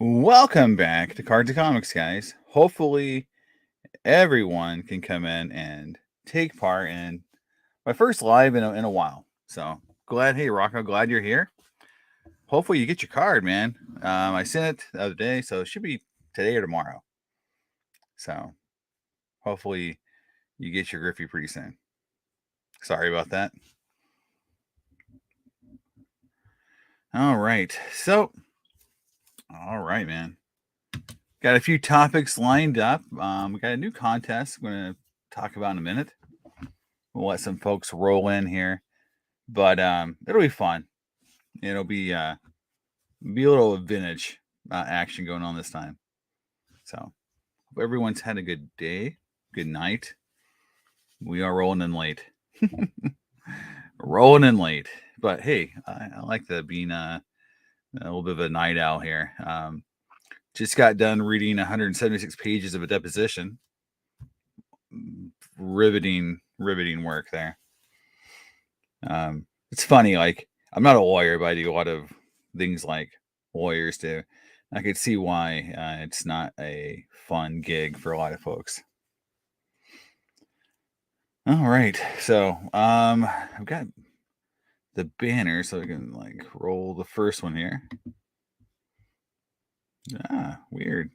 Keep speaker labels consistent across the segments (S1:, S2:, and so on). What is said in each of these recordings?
S1: Welcome back to Cards and Comics, guys. Hopefully, everyone can come in and take part in my first live in a while. So glad, hey Rocco, glad you're here. Hopefully, you get your card, man. I sent it the other day, so it should be today or tomorrow. So hopefully, you get your Griffey pretty soon. Sorry about that. All right, all right, man. Got a few topics lined up. We got a new contest I'm going to talk about in a minute. We'll let some folks roll in here, but it'll be fun. It'll be a little vintage action going on this time. So hope everyone's had a good day, good night. We are rolling in late, rolling in late. But hey, I like the being a little bit of a night owl here. Just got done reading 176 pages of a deposition. Riveting work there. It's funny, like I'm not a lawyer, but I do a lot of things like lawyers do. I could see why it's not a fun gig for a lot of folks. All right, so I've got the banner, so I can like roll the first one here. Ah, weird.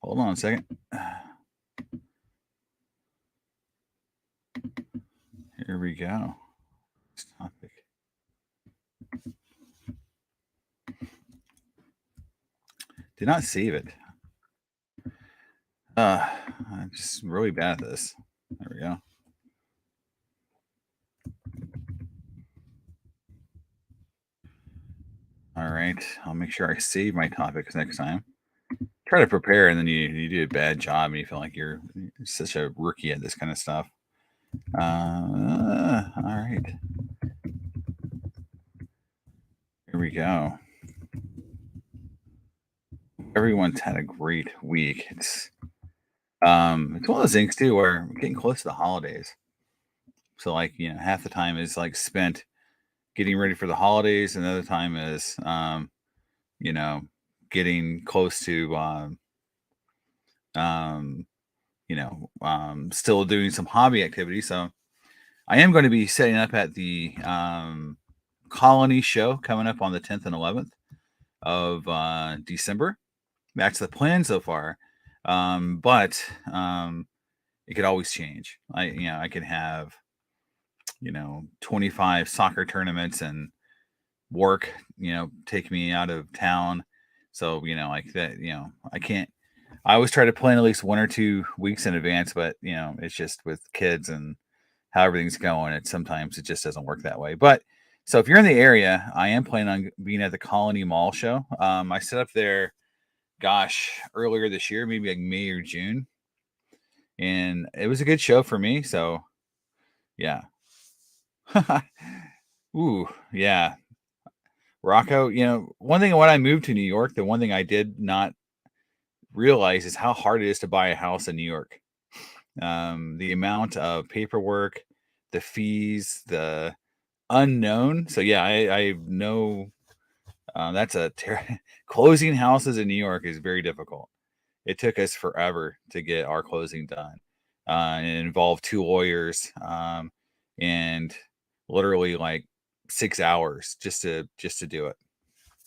S1: Hold on a second. Here we go. Topic. Did not save it. I'm just really bad at this. There we go. All right, I'll make sure I save my topics next time. Try to prepare, and then you do a bad job, and you feel like you're such a rookie at this kind of stuff. All right, here we go. Everyone's had a great week. It's one of those things too where we're getting close to the holidays. So like half the time is like spent getting ready for the holidays, and another time is you know getting close to um, still doing some hobby activities. So I am going to be setting up at the Colony show coming up on the 10th and 11th of December. That's the plan so far. But it could always change. I could have 25 soccer tournaments and work take me out of town. So like that, I can't. I always try to plan at least 1 or 2 weeks in advance, but it's just with kids and how everything's going, it sometimes it just doesn't work that way. But so if you're in the area, I am planning on being at the Colony Mall show. I set up there, gosh, earlier this year, maybe like May or June, and it was a good show for me. So yeah. Ooh, yeah. Rocco, one thing when I moved to New York, the one thing I did not realize is how hard it is to buy a house in New York. The amount of paperwork, the fees, the unknown. So yeah, I know that's closing houses in New York is very difficult. It took us forever to get our closing done. It involved two lawyers, and literally like 6 hours just to do it.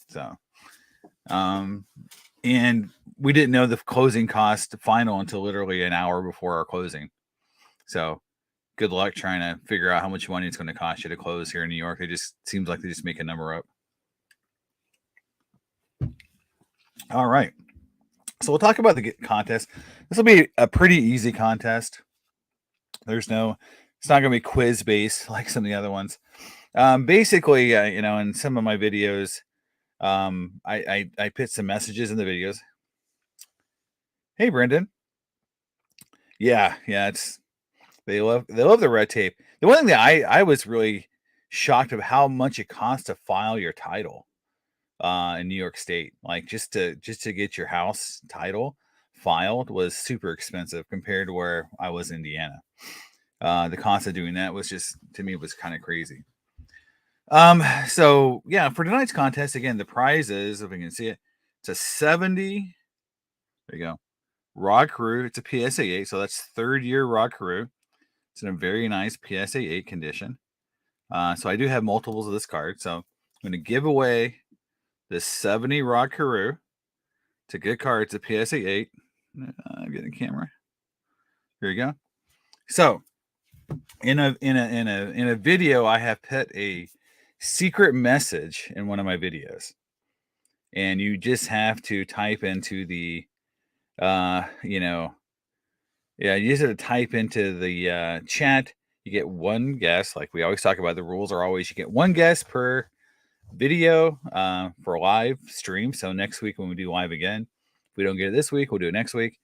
S1: So, and we didn't know the closing cost final until literally an hour before our closing. So good luck trying to figure out how much money it's going to cost you to close here in New York. It just seems like they just make a number up. All right. So we'll talk about the contest. This will be a pretty easy contest. It's not going to be quiz based like some of the other ones. Basically, in some of my videos, I put some messages in the videos. Hey, Brendan. Yeah, they love the red tape. The one thing that I was really shocked of how much it costs to file your title in New York State. Like just to get your house title filed was super expensive compared to where I was in Indiana. The cost of doing that was just, to me, it was kind of crazy. So yeah, for tonight's contest, again, the prize is, if we can see it, It's a 70. There you go. Rod Carew. It's a PSA 8, so that's third year Rod Carew. It's in a very nice PSA 8 condition. So I do have multiples of this card. So I'm going to give away this 70 Rod Carew. It's a good card. It's a PSA 8. Get the camera. Here you go. So in a video, I have put a secret message in one of my videos, and you just have to type into the you just have to type into the chat. You get one guess. Like we always talk about, the rules are always you get one guess per video for live stream. So next week when we do live again, if we don't get it this week, we'll do it next week.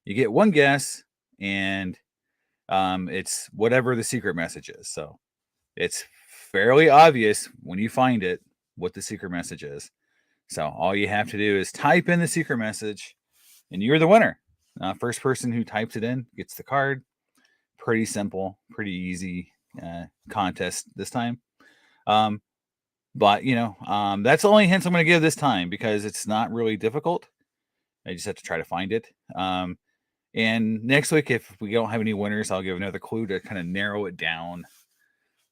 S1: You get one guess, and it's whatever the secret message is. So it's fairly obvious when you find it what the secret message is. So all you have to do is type in the secret message, and you're the winner. First person who types it in gets the card. Pretty simple, pretty easy contest this time. But that's the only hints I'm going to give this time, because it's not really difficult. I just have to try to find it. And next week, if we don't have any winners, I'll give another clue to kind of narrow it down.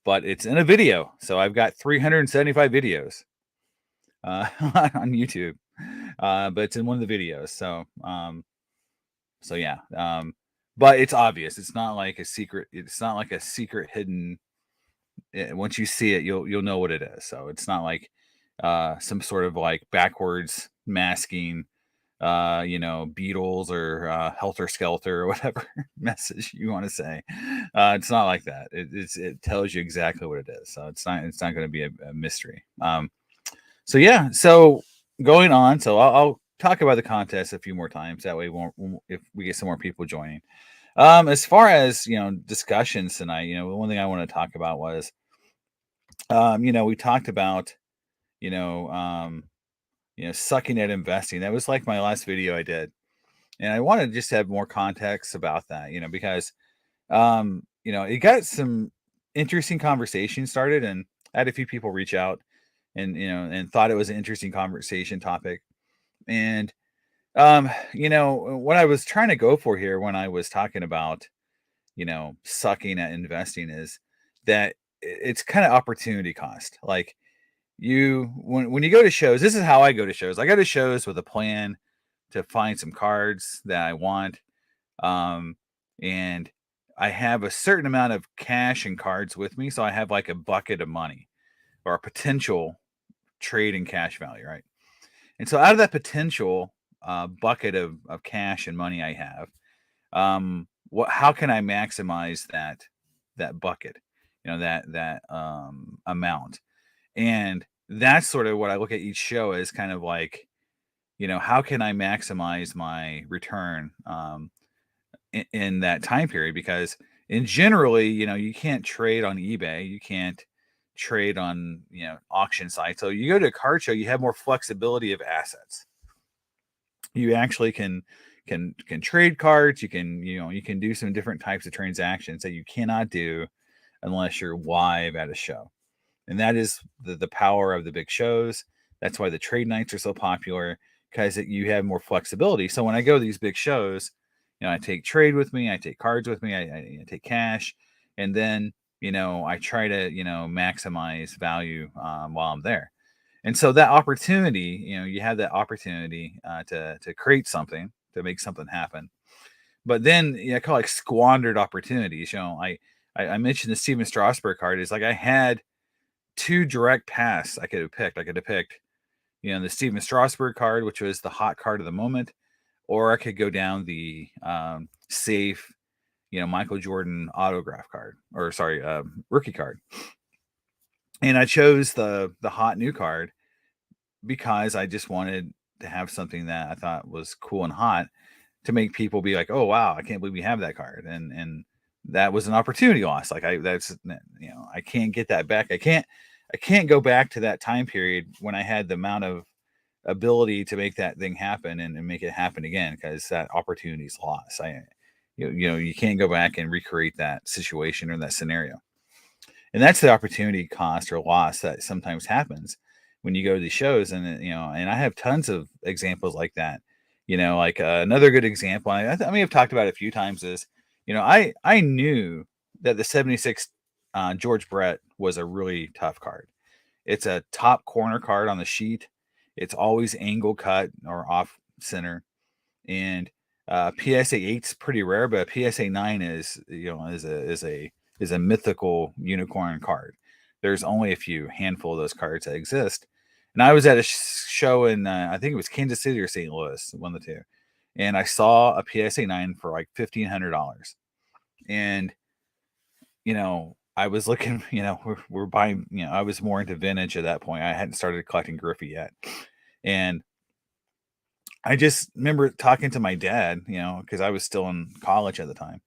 S1: But it's in a video, so I've got 375 videos on YouTube. But it's in one of the videos, so yeah. But it's obvious. It's not like a secret. It's not like a secret hidden. Once you see it, you'll know what it is. So it's not like some sort of like backwards masking, Beatles or Helter Skelter or whatever message you want to say. It's not like that. It tells you exactly what it is. So it's not going to be a mystery. So yeah. So going on. So I'll talk about the contest a few more times. That way, if we get some more people joining. As far as discussions tonight, one thing I want to talk about was, we talked about, sucking at investing. That was like my last video I did, and I want to just have more context about that, because, it got some interesting conversation started, and I had a few people reach out and thought it was an interesting conversation topic, and what I was trying to go for here when I was talking about, sucking at investing is that it's kind of opportunity cost. Like when you go to shows, this is how I go to shows. I go to shows with a plan to find some cards that I want. And I have a certain amount of cash and cards with me. So I have like a bucket of money or a potential trade in cash value, right? And so out of that potential bucket of cash and money I have, how can I maximize that bucket, that amount? And that's sort of what I look at each show as, kind of like, how can I maximize my return in that time period? Because generally, you can't trade on eBay, you can't trade on auction sites. So you go to a card show, you have more flexibility of assets. You actually can trade cards. You can do some different types of transactions that you cannot do unless you're live at a show. And that is the power of the big shows. That's why the trade nights are so popular, because you have more flexibility. So when I go to these big shows, I take trade with me, I take cards with me, I take cash, and then I try to maximize value while I'm there. And so that opportunity, you have that opportunity to create something, to make something happen. But then I call it like squandered opportunities. I mentioned the Steven Strasburg card. Is like I had two direct paths I could have picked. I could have picked, the Steven Strasburg card, which was the hot card of the moment, or I could go down the safe, Michael Jordan autograph card, or sorry, rookie card. And I chose the hot new card because I just wanted to have something that I thought was cool and hot to make people be like, "Oh wow, I can't believe we have that card." And that was an opportunity loss. Like I can't get that back. I can't go back to that time period when I had the amount of ability to make that thing happen and make it happen again, because that opportunity is lost. You can't go back and recreate that situation or that scenario. And that's the opportunity cost or loss that sometimes happens when you go to these shows, and and I have tons of examples like that. Like another good example, I may have talked about it a few times, is I knew that the 76 George Brett was a really tough card. It's a top corner card on the sheet. It's always angle cut or off center, and PSA 8's pretty rare, but PSA 9 is a mythical unicorn card. There's only a few handful of those cards that exist. And I was at a show in I think it was Kansas City or St. Louis, one of the two, and I saw a PSA 9 for like $1,500, and I was looking, we're buying, I was more into vintage at that point. I hadn't started collecting Griffey yet. And I just remember talking to my dad, because I was still in college at the time,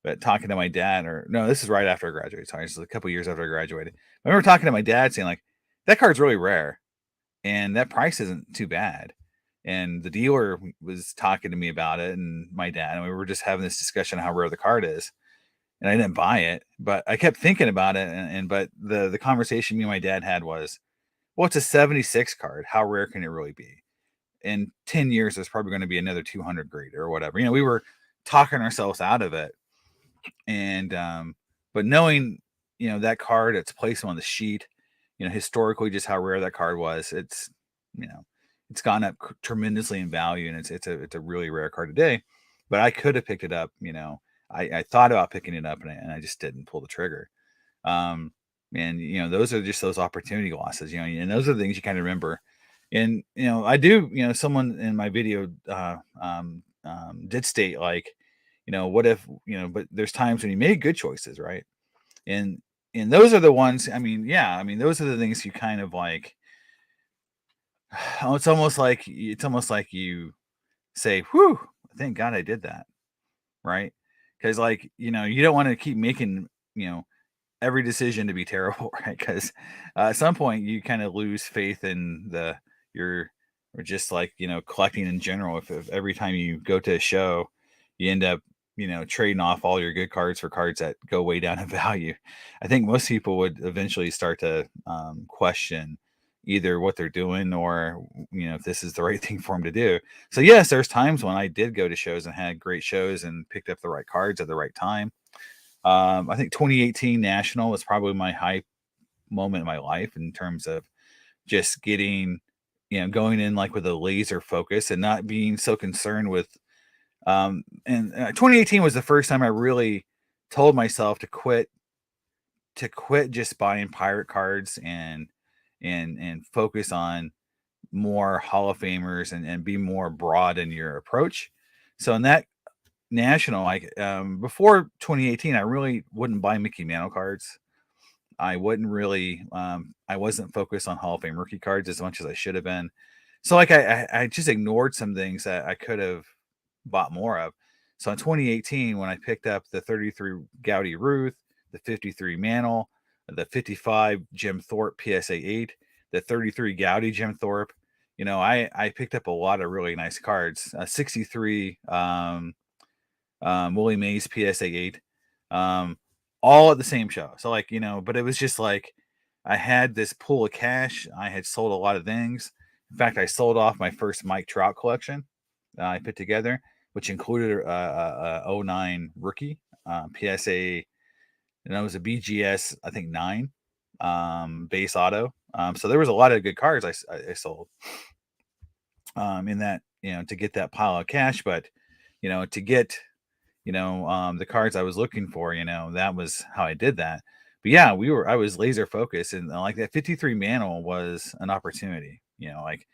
S1: but talking to my dad, or no, this is right after I graduated. Sorry, this is a couple years after I graduated. I remember talking to my dad saying, like, that card's really rare and that price isn't too bad. And the dealer was talking to me about it, and my dad, and we were just having this discussion on how rare the card is. And I didn't buy it, but I kept thinking about it. But the conversation me and my dad had was, well, it's a 76 card. How rare can it really be? In 10 years, there's probably going to be another 200 grader or whatever. We were talking ourselves out of it. And, but knowing, that card, its placement on the sheet, historically, just how rare that card was, it's gone up tremendously in value, and it's a really rare card today. But I could have picked it up. I thought about picking it up, and I just didn't pull the trigger. And those are just those opportunity losses. And those are the things you kind of remember. And I do. Someone in my video did state, like, what if, but there's times when you make good choices, right? And those are the ones. Those are the things you kind of like. Oh, it's almost like you say, "Whew, thank God I did that," right? Because, like, you don't want to keep making every decision to be terrible, right? Because at some point you kind of lose faith in your or just like collecting in general. If every time you go to a show, you end up trading off all your good cards for cards that go way down in value, I think most people would eventually start to question either what they're doing, or if this is the right thing for them to do. So yes, there's times when I did go to shows and had great shows and picked up the right cards at the right time. I think 2018 National was probably my high moment in my life, in terms of just getting, going in like with a laser focus and not being so concerned with. And 2018 was the first time I really told myself to quit just buying pirate cards, and focus on more Hall of Famers, and be more broad in your approach. So in that National, like, before 2018, I really wouldn't buy Mickey Mantle cards. I wouldn't really, I wasn't focused on Hall of Fame rookie cards as much as I should have been. So, like, I just ignored some things that I could have bought more of. So in 2018, when I picked up the 33 Gowdy Ruth, the 53 Mantle, the 55 Jim Thorpe PSA 8, the 33 Gowdy Jim Thorpe, I picked up a lot of really nice cards. 63 Willie Mays PSA 8, all at the same show. So, like, but it was just like I had this pool of cash. I had sold a lot of things. In fact, I sold off my first Mike Trout collection I put together, which included a 09 rookie PSA, and that was a BGS, I think 9 base auto. So there was a lot of good cards I sold in that, to get that pile of cash. But to get the cards I was looking for, that was how I did that. But yeah, I was laser focused, and like that 53 Mantle was an opportunity. Like,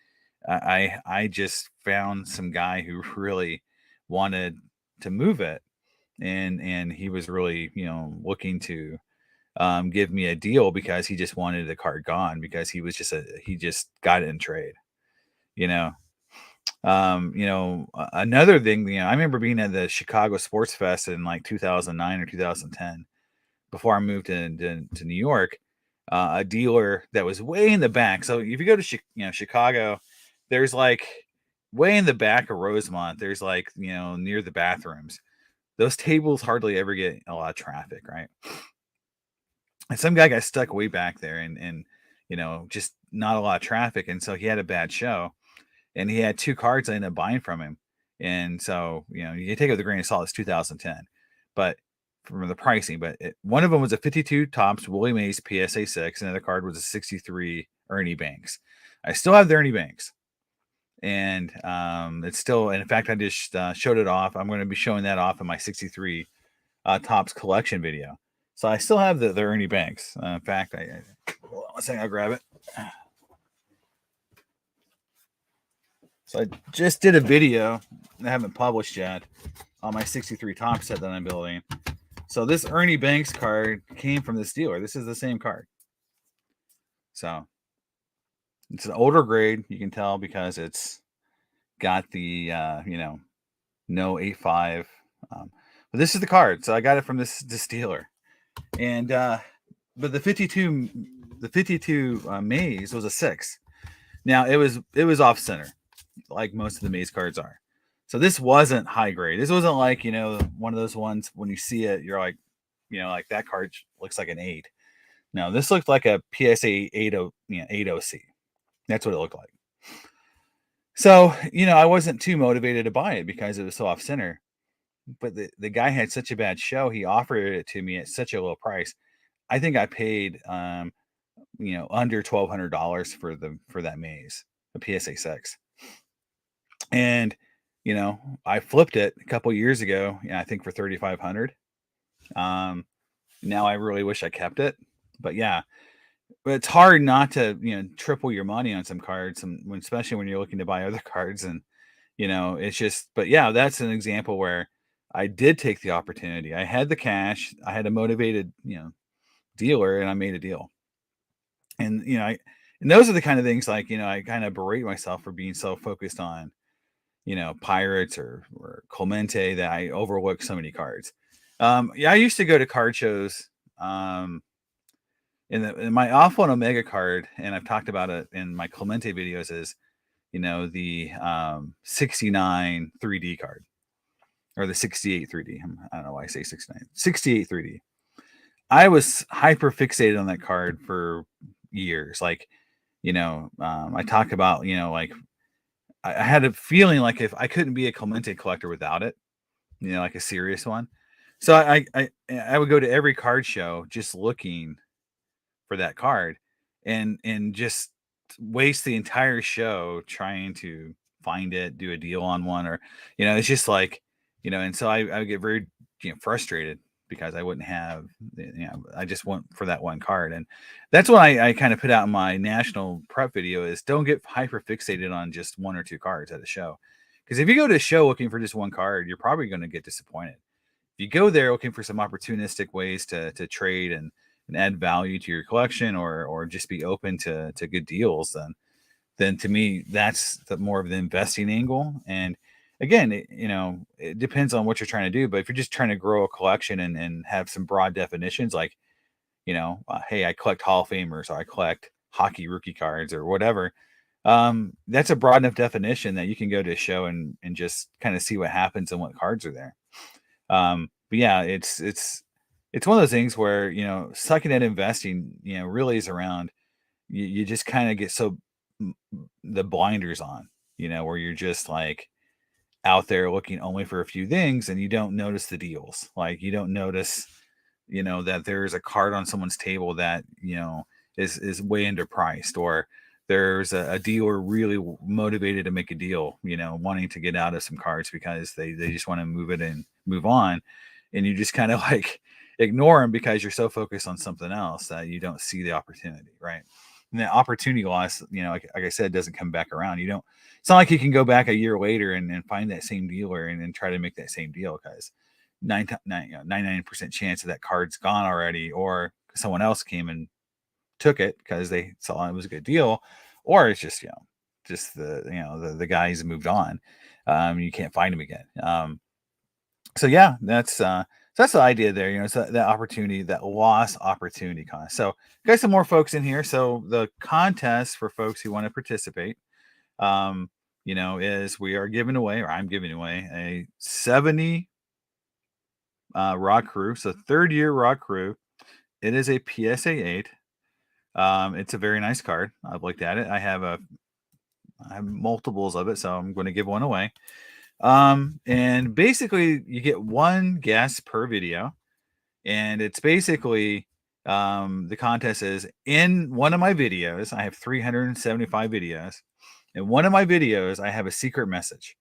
S1: I just found some guy who really wanted to move it, and he was really, looking to give me a deal, because he just wanted the card gone, because he just got it in trade, you know. Another thing, I remember being at the Chicago Sports Fest in like 2009 or 2010, before I moved to New York. A dealer that was way in the back. So if you go to Chicago, there's like way in the back of Rosemont, there's like, near the bathrooms. Those tables hardly ever get a lot of traffic, right? And some guy got stuck way back there, and just not a lot of traffic, and so he had a bad show, and he had 2 cards I ended up buying from him. And so, you take it with a grain of salt, it's 2010, but from the pricing, but one of them was a 52 Topps Willie Mays PSA 6, and the other card was a 63 Ernie Banks. I still have the Ernie Banks, and it's still, and in fact, I just showed it off. I'm going to be showing that off in my 63 Topps collection video. So I still have the Ernie Banks. In fact, hold on one second, I'll grab it. So I just did a video I haven't published yet on my 63 Topps set that I'm building. So this Ernie Banks card came from this dealer. This is the same card. So it's an older grade. You can tell because it's got the, no 85. But this is the card. So I got it from this dealer. And, but the 52 Mays was a 6. Now it was off center, like most of the Maze cards are. So this wasn't high grade. This wasn't like, one of those ones when you see it, you're like, like that card looks like an 8. No, this looked like a PSA 80C. That's what it looked like. So, I wasn't too motivated to buy it because it was so off center. But the guy had such a bad show, he offered it to me at such a low price. I think I paid under $1,200 for that Maze, a PSA 6. And I flipped it a couple years ago, I think for $3,500. Now I really wish I kept it, but yeah, but it's hard not to triple your money on some cards, especially when you're looking to buy other cards, and it's just. But yeah, that's an example where I did take the opportunity. I had the cash, I had a motivated dealer, and I made a deal. And and those are the kind of things, like I kind of berate myself for being so focused on Pirates or Clemente that I overlook so many cards. Yeah, I used to go to card shows. In my Alpha and Omega card, and I've talked about it in my Clemente videos, is the 69 3D card, or the 68 3D. I don't know why I say 69. 68 3D. I was hyper fixated on that card for years. Like, I talk about, like I had a feeling like if I couldn't be a Clemente collector without it, like a serious one. So I would go to every card show just looking for that card, and just waste the entire show trying to find it, do a deal on one, or it's just like, and so I would get very frustrated because I wouldn't have, I just went for that one card. And that's what I kind of put out in my national prep video, is don't get hyper fixated on just 1 or 2 cards at a show. Because if you go to a show looking for just one card, you're probably going to get disappointed. If you go there looking for some opportunistic ways to trade and add value to your collection, or just be open to good deals, then to me, that's the more of the investing angle. And again, it depends on what you're trying to do. But if you're just trying to grow a collection and have some broad definitions, like, hey, I collect Hall of Famers, or I collect hockey rookie cards, or whatever, that's a broad enough definition that you can go to a show and just kind of see what happens and what cards are there. But yeah, it's one of those things where, sucking at investing, really is around, you just kind of get so the blinders on, where you're just like out there looking only for a few things, and you don't notice the deals. Like, you don't notice, that there's a card on someone's table that, is way underpriced, or there's a dealer really motivated to make a deal, wanting to get out of some cards because they just want to move it and move on. And you just kind of like ignore them because you're so focused on something else that you don't see the opportunity, right? And the opportunity loss, like I said, doesn't come back around. It's not like you can go back a year later and find that same dealer and try to make that same deal, because 99% chance of that card's gone already, or someone else came and took it because they saw it was a good deal, or it's just, the guys moved on. You can't find him again. So yeah, that's the idea there. It's that opportunity, that loss opportunity cost. So got some more folks in here. So the contest for folks who want to participate, is we are giving away, or I'm giving away, a 70 Rock Crew. So 3rd year Rock Crew. It is a PSA 8. It's a very nice card. I've looked at it. I have multiples of it, so I'm going to give one away. And basically, you get one guess per video, and it's basically the contest is in one of my videos. I have 375 videos. In one of my videos, I have a secret message,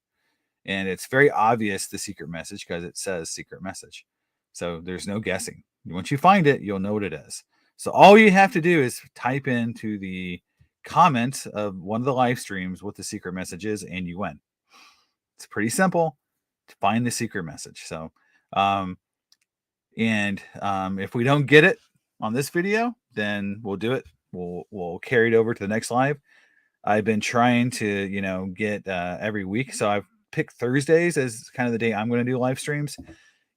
S1: and it's very obvious the secret message because it says secret message. So there's no guessing. Once you find it, you'll know what it is. So all you have to do is type into the comments of one of the live streams what the secret message is, and you win. It's pretty simple to find the secret message. So, if we don't get it on this video, then we'll do it. We'll carry it over to the next live. I've been trying to, get every week. So I've picked Thursdays as kind of the day I'm going to do live streams.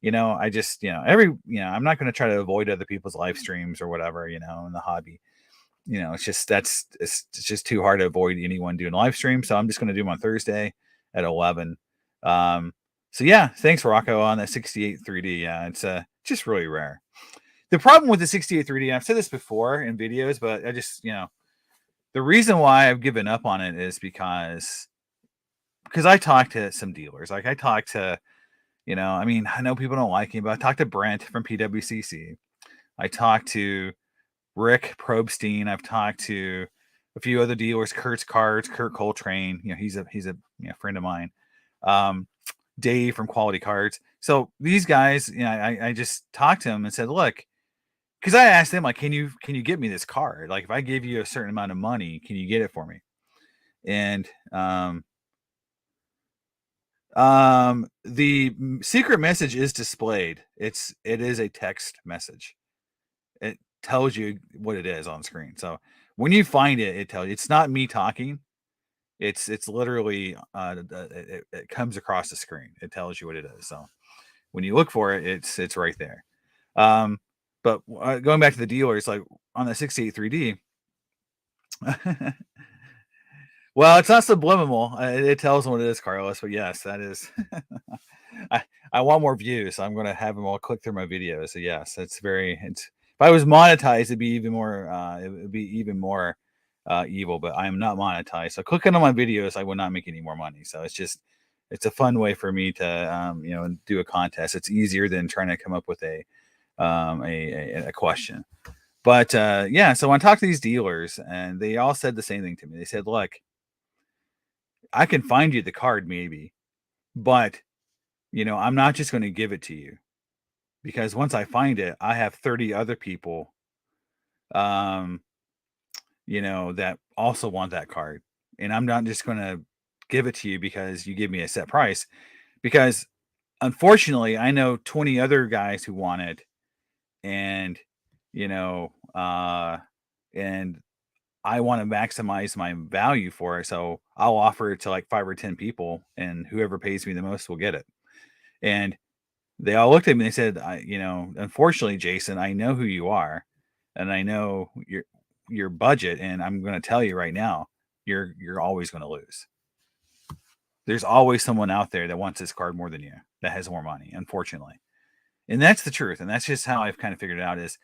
S1: I just, I'm not going to try to avoid other people's live streams or whatever, in the hobby. It's just too hard to avoid anyone doing live stream. So I'm just going to do them on Thursday at 11. So yeah, thanks Rocco on that 68 3D. Yeah, it's just really rare. The problem with the 68 3D, I've said this before in videos, but I just, the reason why I've given up on it is because I talked to some dealers. Like I talked to, I know people don't like him, but I talked to Brent from PWCC. I talked to Rick Probstein. I've talked to a few other dealers, Kurt's Cards, Kurt Coltrane. He's a friend of mine. Dave from Quality Cards. So these guys, I just talked to them and said, look, because I asked them, like, can you get me this card? Like, if I give you a certain amount of money, can you get it for me? And the secret message is displayed. It is a text message. It tells you what it is on screen. So when you find it, it tells you. It's not me talking. It's literally it comes across the screen. It tells you what it is. So when you look for it, it's right there. But going back to the dealers, like on the 68 3D, well, it's not subliminal. It tells them what it is, Carlos. But yes, that is. I want more views, so I'm going to have them all click through my videos. So yes, it's if I was monetized, it'd be even more. It would be even more evil. But I am not monetized, so clicking on my videos, I will not make any more money. So it's a fun way for me to do a contest. It's easier than trying to come up with a question. But yeah, so when I talked to these dealers, and they all said the same thing to me. They said, look, I can find you the card maybe, but I'm not just going to give it to you, because once I find it, I have 30 other people that also want that card, and I'm not just going to give it to you because you give me a set price, because unfortunately I know 20 other guys who want it, and and I want to maximize my value for it. So I'll offer it to like 5 or 10 people, and whoever pays me the most will get it. And they all looked at me and they said, unfortunately, Jason, I know who you are, and I know your budget, and I'm going to tell you right now, you're always going to lose. There's always someone out there that wants this card more than you, that has more money, unfortunately. And that's the truth. And that's just how I've kind of figured it out is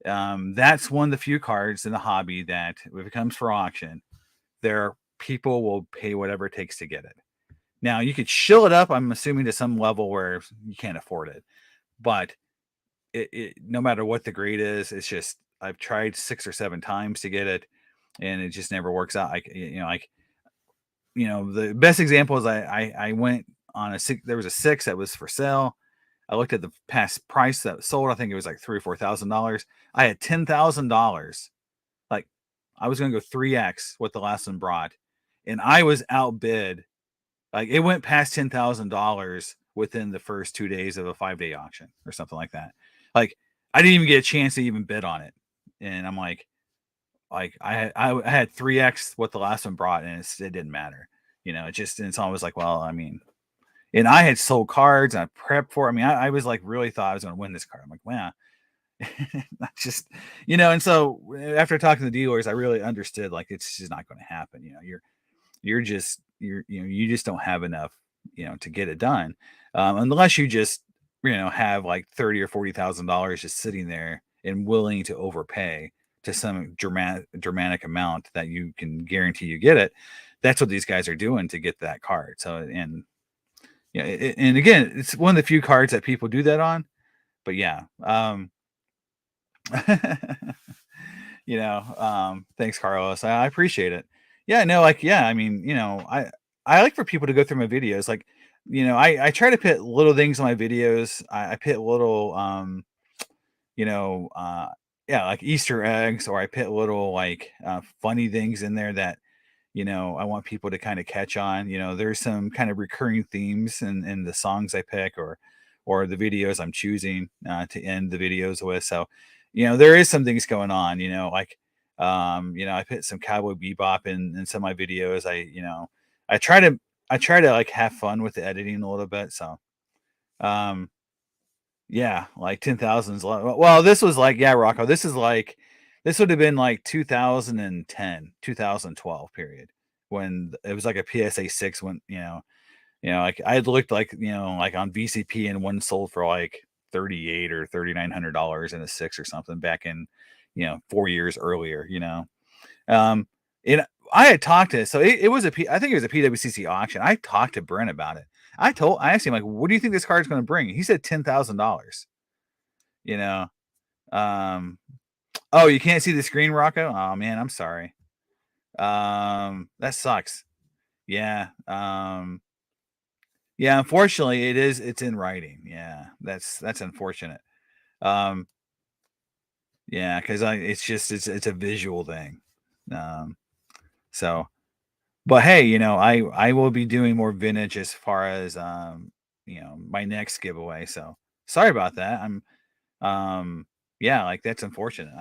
S1: that's one of the few cards in the hobby that if it comes for auction, people will pay whatever it takes to get it. Now you could shill it up, I'm assuming, to some level where you can't afford it, but no matter what the grade is, it's just, I've tried 6 or 7 times to get it, and it just never works out. The best example is I went on there was a 6 that was for sale. I looked at the past price that was sold. I think it was like $3,000 or $4,000. I had $10,000. Like, I was going to go 3x what the last one brought, and I was outbid. Like, it went past $10,000 within the first 2 days of a 5-day auction or something like that. Like, I didn't even get a chance to even bid on it, and I'm like I had 3x what the last one brought, and it didn't matter. It's always like, well, I mean. And I had sold cards and I prepped for it. I mean, I was like, really thought I was going to win this card. I'm like, wow. Just, and so after talking to the dealers, I really understood, like, it's just not going to happen. You just don't have enough, to get it done. Unless you just, have like $30,000 or $40,000 just sitting there and willing to overpay to some dramatic amount that you can guarantee you get it. That's what these guys are doing to get that card. So, and yeah, and again, it's one of the few cards that people do that on. But yeah, thanks, Carlos. I appreciate it. Yeah, no, like, yeah, I mean, I like for people to go through my videos. Like, I try to put little things on my videos. I put little, you know, uh, yeah, like Easter eggs, or I put little like funny things in there that I want people to kind of catch on. There's some kind of recurring themes in the songs I pick, or the videos I'm choosing to end the videos with. So, there is some things going on. Like I put some Cowboy Bebop in some of my videos. I try to like have fun with the editing a little bit. So, um, yeah, like 10,000 is a lot. Well, this was like, yeah, Rocco. This would have been like 2010, 2012 period, when it was like a PSA 6, when like I had looked like like on VCP, and one sold for like 38 or $3,900 in a 6 or something back in 4 years earlier. Um, and I had talked to, so it was I think it was a PWCC auction. I talked to Brent about it. I asked him, like, what do you think this card's going to bring? He said $10,000. You know, um, oh, you can't see the screen, Rocco? Oh man, I'm sorry. That sucks. Yeah. Yeah, unfortunately it's in writing. Yeah, that's unfortunate. Um, yeah, because it's a visual thing. Um, so, but hey, I will be doing more vintage as far as my next giveaway. So sorry about that. Um yeah, like, that's unfortunate.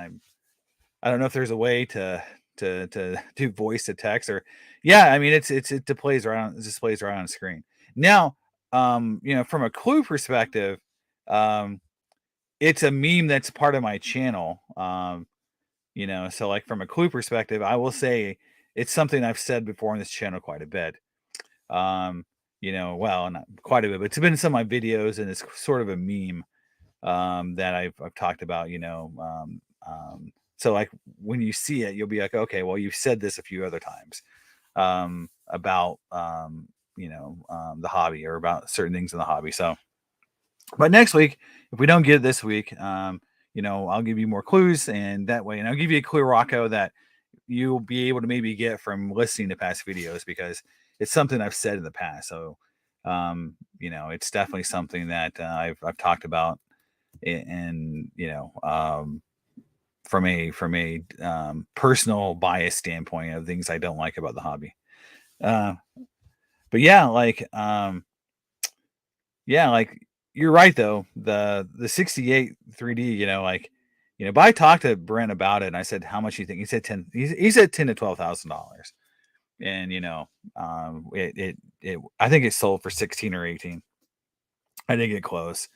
S1: I don't know if there's a way to do voice to text, or yeah, I mean, it displays right on the screen. Now, from a clue perspective, um, it's a meme that's part of my channel. So like, from a clue perspective, I will say it's something I've said before on this channel quite a bit. Well, not quite a bit, but it's been in some of my videos, and it's sort of a meme that I've talked about. So like, when you see it, you'll be like, okay, well, you've said this a few other times about the hobby, or about certain things in the hobby. So, but next week, if we don't get it this week, I'll give you more clues, and that way, and I'll give you a clue, Rocco, that you'll be able to maybe get from listening to past videos, because it's something I've said in the past. So, it's definitely something that I've talked about, and from a personal bias standpoint of things I don't like about the hobby. Uh, but yeah, like, you're right though. The 68 3D, like, but I talked to Brent about it, and I said, how much you think? He said 10. He said $10,000 to $12,000, and I think it sold for 16 or 18. I didn't get close.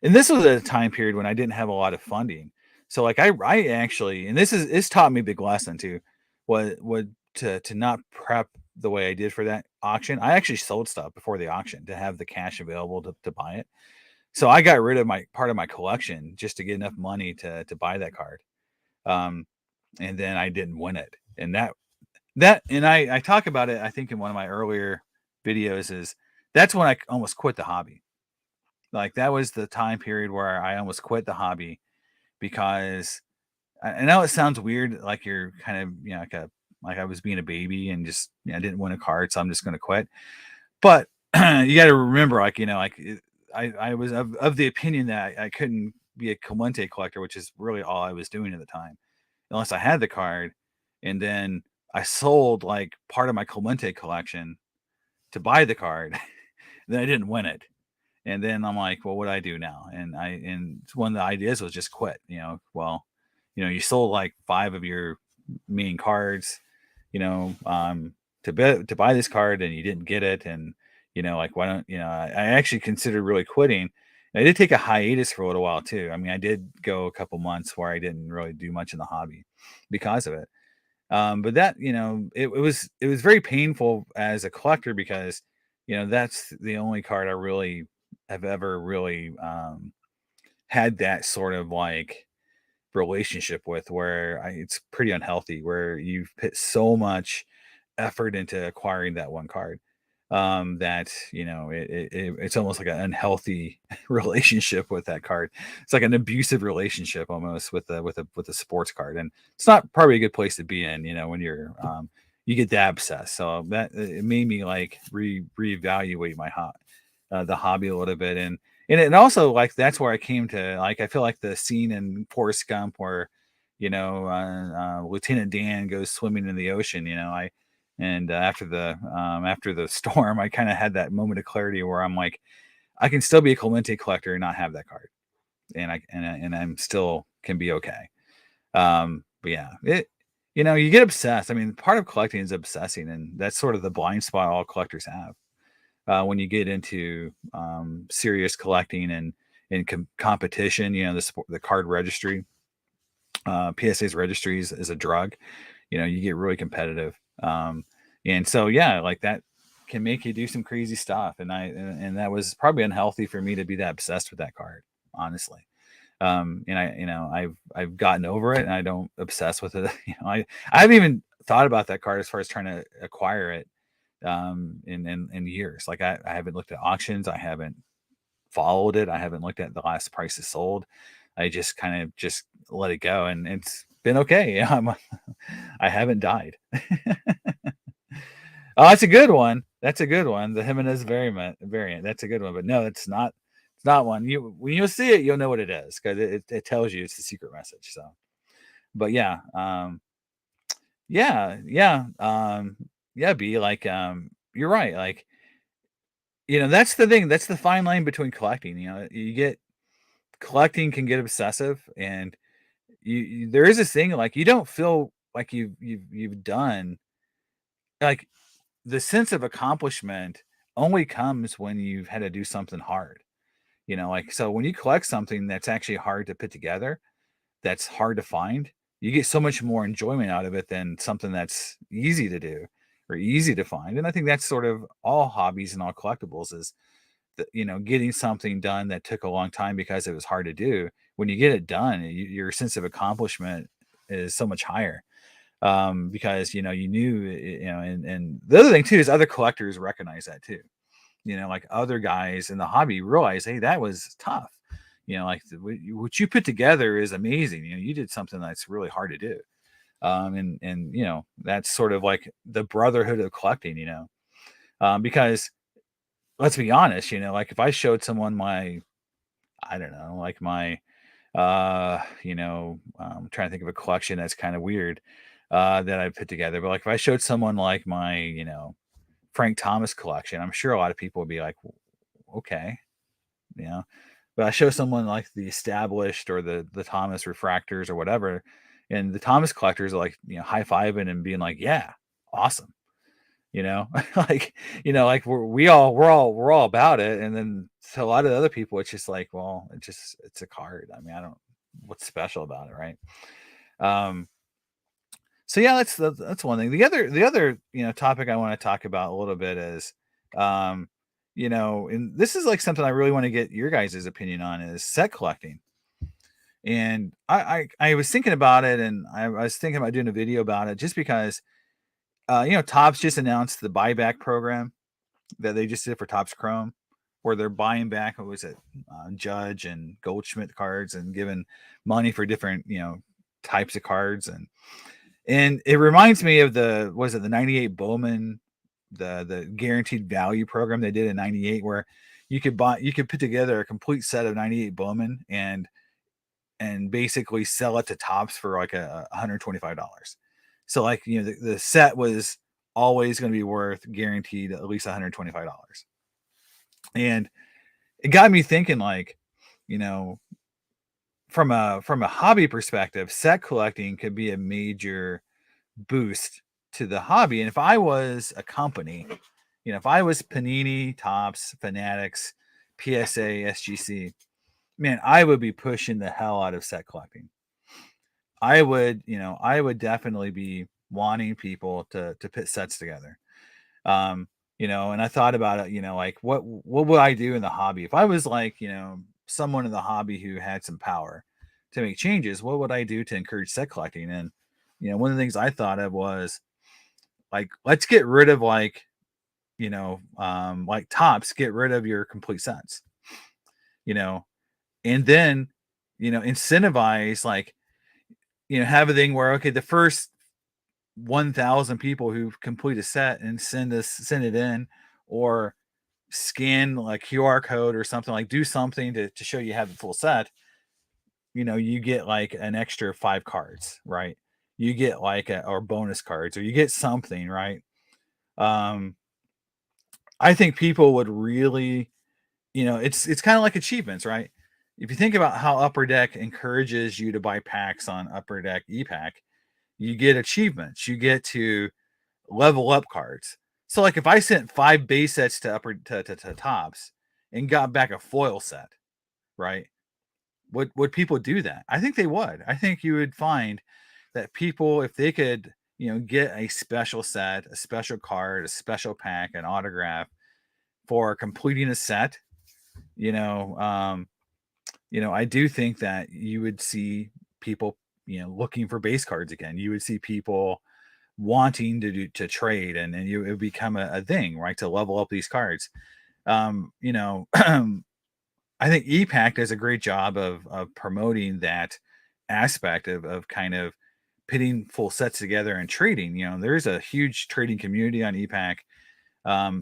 S1: And this was a time period when I didn't have a lot of funding. So like, I actually, and this taught me a big lesson too, would to not prep the way I did for that auction. I actually sold stuff before the auction to have the cash available to buy it. So I got rid of my part of my collection just to get enough money to buy that card. Um, and then I didn't win it. And I talk about it, I think, in one of my earlier videos, is that's when I almost quit the hobby. Like, that was the time period where I almost quit the hobby, because I know it sounds weird, like you're kind of, like I was being a baby and just, I didn't win a card, so I'm just going to quit. But you got to remember, like, I was of the opinion that I couldn't be a Clemente collector, which is really all I was doing at the time, unless I had the card. And then I sold like part of my Clemente collection to buy the card. Then I didn't win it. And then I'm like, well, what do I do now? And one of the ideas was just quit. Well, you sold like 5 of your main cards, to buy this card, and you didn't get it. And like, why don't I actually considered really quitting. And I did take a hiatus for a little while too. I mean, I did go a couple months where I didn't really do much in the hobby because of it. But that, it was very painful as a collector, because that's the only card I really have ever really had that sort of like relationship with where it's pretty unhealthy, where you've put so much effort into acquiring that one card, that it's almost like an unhealthy relationship with that card. It's like an abusive relationship almost with the sports card, and it's not probably a good place to be in, when you get that obsessed. So that it made me like reevaluate the hobby a little bit. And also, like, that's where I came to, like, I feel like the scene in Forrest Gump where Lieutenant Dan goes swimming in the ocean. After the storm, I kind of had that moment of clarity where I'm like, I can still be a Clemente collector and not have that card, and I'm still can be okay. But yeah, you get obsessed. I mean, part of collecting is obsessing, and that's sort of the blind spot all collectors have. When you get into serious collecting and competition, the card registry, PSA's registry is a drug. You get really competitive, and so yeah, like that can make you do some crazy stuff. And that was probably unhealthy for me to be that obsessed with that card, honestly. And I've gotten over it, and I don't obsess with it. I haven't even thought about that card as far as trying to acquire it in years. Like I haven't looked at auctions, I haven't followed it, I haven't looked at the last prices sold. I just kind of just let it go, and it's been okay. Yeah, I haven't died. Oh, that's a good one. That's a good one. The Jimenez variant. That's a good one. But no, it's not. It's not one. When you see it, you'll know what it is because it tells you it's the secret message. So, but yeah, yeah. Be like, you're right. Like, that's the thing. That's the fine line between collecting. You get collecting can get obsessive, and there is this thing like you don't feel like you've done, like, the sense of accomplishment only comes when you've had to do something hard. Like, so when you collect something that's actually hard to put together, that's hard to find, you get so much more enjoyment out of it than something that's easy to do or easy to find. And I think that's sort of all hobbies and all collectibles is getting something done that took a long time because it was hard to do. When you get it done, your sense of accomplishment is so much higher, because you knew and the other thing too is other collectors recognize that too. Like other guys in the hobby realize, hey, that was tough. Like what you put together is amazing. You did something that's really hard to do. And that's sort of like the brotherhood of collecting. Because let's be honest, like if I showed someone I don't know, like I'm trying to think of a collection that's kind of weird, that I put together. But like if I showed someone like my, Frank Thomas collection, I'm sure a lot of people would be like, okay, you know. But I show someone like the established or the Thomas refractors or whatever, and the Thomas collectors are like, high fiving and being like, yeah, awesome. you know like like we're all about it. And then to a lot of the other people it's just like, well, it's a card. I mean, I don't, what's special about it, right? um so yeah, that's one thing. The other topic I want to talk about a little bit is, um and this is like something I really want to get your guys' opinion on, is set collecting. And I was thinking about it, and I was thinking about doing a video about it just because Topps just announced the buyback program that they just did for Topps Chrome, where they're buying back, what was it, Judge and Goldschmidt cards and giving money for different types of cards. And it reminds me of the 98 Bowman, the guaranteed value program they did in 98, where you could put together a complete set of 98 Bowman and basically sell it to Topps for like $125. So like, the set was always going to be worth guaranteed at least $125. And it got me thinking, like, you know, from a hobby perspective, set collecting could be a major boost to the hobby. And if I was a company, if I was Panini, Topps, Fanatics, PSA, SGC, man, I would be pushing the hell out of set collecting. I would definitely be wanting people to put sets together. And I thought about it, like what would I do in the hobby if I was like, someone in the hobby who had some power? to make changes, what would I do to encourage set collecting? And one of the things I thought of was like, let's get rid of like Tops, get rid of your complete sets, you know, and then incentivize like have a thing where okay, the first 1,000 people who complete a set and send it in, or scan like QR code or something, like do something to show you have the full set, you get like an extra 5 cards, right? You get like or bonus cards, or you get something, right? Um, I think people would really, it's kind of like achievements, right? If you think about how Upper Deck encourages you to buy packs on Upper Deck ePack, you get achievements, you get to level up cards. So like if I sent 5 base sets to Tops and got back a foil set, right? Would people do that? I think they would. I think you would find that people, if they could, get a special set, a special card, a special pack, an autograph for completing a set, you know, um, I do think that you would see people, looking for base cards again. You would see people wanting to trade, and it would become a thing, right? To level up these cards. I think ePack does a great job of promoting that aspect of kind of pitting full sets together and trading. There's a huge trading community on ePack.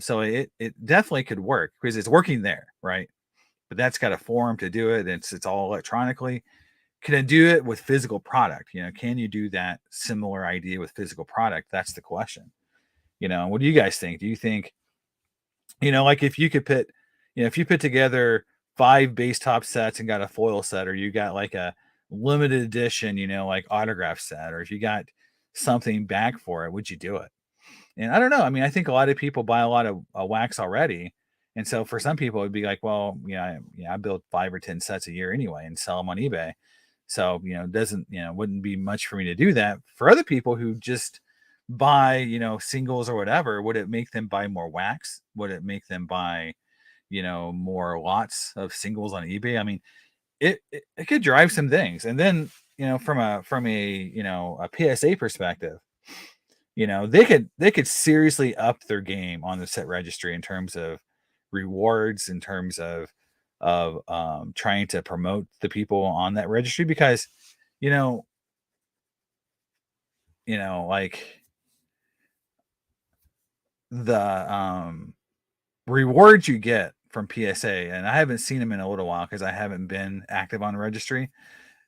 S1: So it definitely could work because it's working there, right? But that's got a forum to do it. It's all electronically. Can it do it with physical product? Can you do that similar idea with physical product? That's the question. What do you guys think? Do you think, like if you could put, if you put together 5 base top sets and got a foil set, or you got like a limited edition, like autograph set, or if you got something back for it, would you do it? And I don't know. I mean, I think a lot of people buy a lot of wax already. And so for some people, it'd be like, well, I build 5 or 10 sets a year anyway and sell them on eBay. So, it doesn't, wouldn't be much for me to do that. For other people who just buy, singles or whatever, would it make them buy more wax? Would it make them buy, more lots of singles on eBay? I mean, it could drive some things. And then, from a, a PSA perspective, they could seriously up their game on the set registry in terms of rewards, in terms of trying to promote the people on that registry, because you know like the rewards you get from PSA, and I haven't seen them in a little while because I haven't been active on the registry.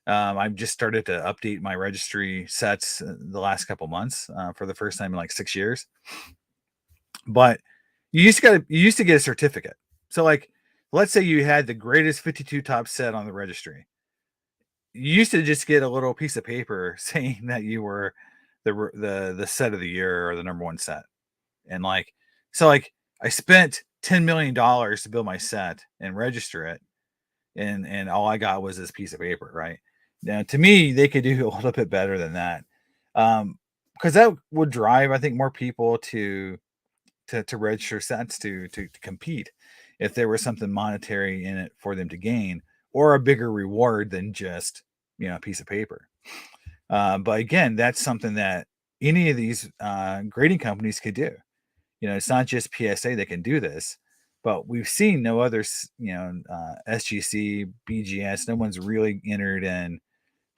S1: I've just started to update my registry sets the last couple months for the first time in like 6 years. But you used to get a certificate. So like, let's say you had the greatest 52 top set on the registry. You used to just get a little piece of paper saying that you were the set of the year or the number one set. And like, so like I spent $10 million to build my set and register it, and all I got was this piece of paper, right? Now, to me, they could do a little bit better than that, because that would drive, I think, more people to register sets to compete if there was something monetary in it for them to gain, or a bigger reward than just a piece of paper. But again, that's something that any of these grading companies could do. It's not just PSA that can do this, but we've seen no others, SGC, BGS, no one's really entered in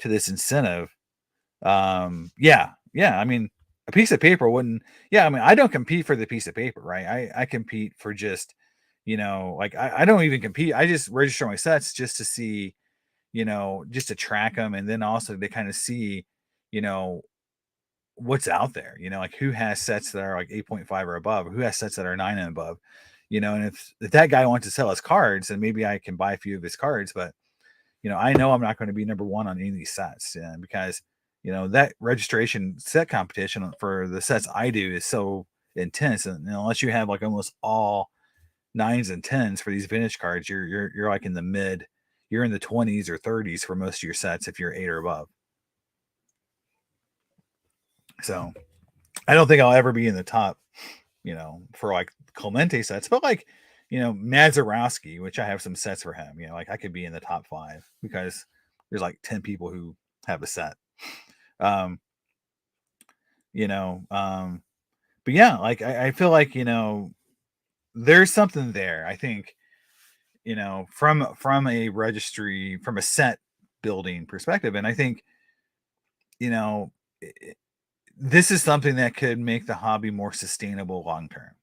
S1: to this incentive. Yeah. I mean, a piece of paper wouldn't, yeah. I mean, I don't compete for the piece of paper, right? I compete for just, like I don't even compete. I just register my sets just to see, just to track them. And then also to kind of see, you know, what's out there, like who has sets that are like 8.5 or above, or who has sets that are 9 and above, and if that guy wants to sell his cards, then maybe I can buy a few of his cards. But I know I'm not going to be number one on any of these sets, because that registration set competition for the sets I do is so intense, and unless you have like almost all 9s and 10s for these vintage cards, you're like in the mid, you're in the 20s or 30s for most of your sets if you're 8 or above. So I don't think I'll ever be in the top, for like Clemente sets, but like, Madzarowski, which I have some sets for him, like I could be in the top 5 because there's like 10 people who have a set. Um, you know, but yeah, like I feel like, there's something there. I think, from a registry, from a set building perspective. And I think, you know, i- this is something that could make the hobby more sustainable long term,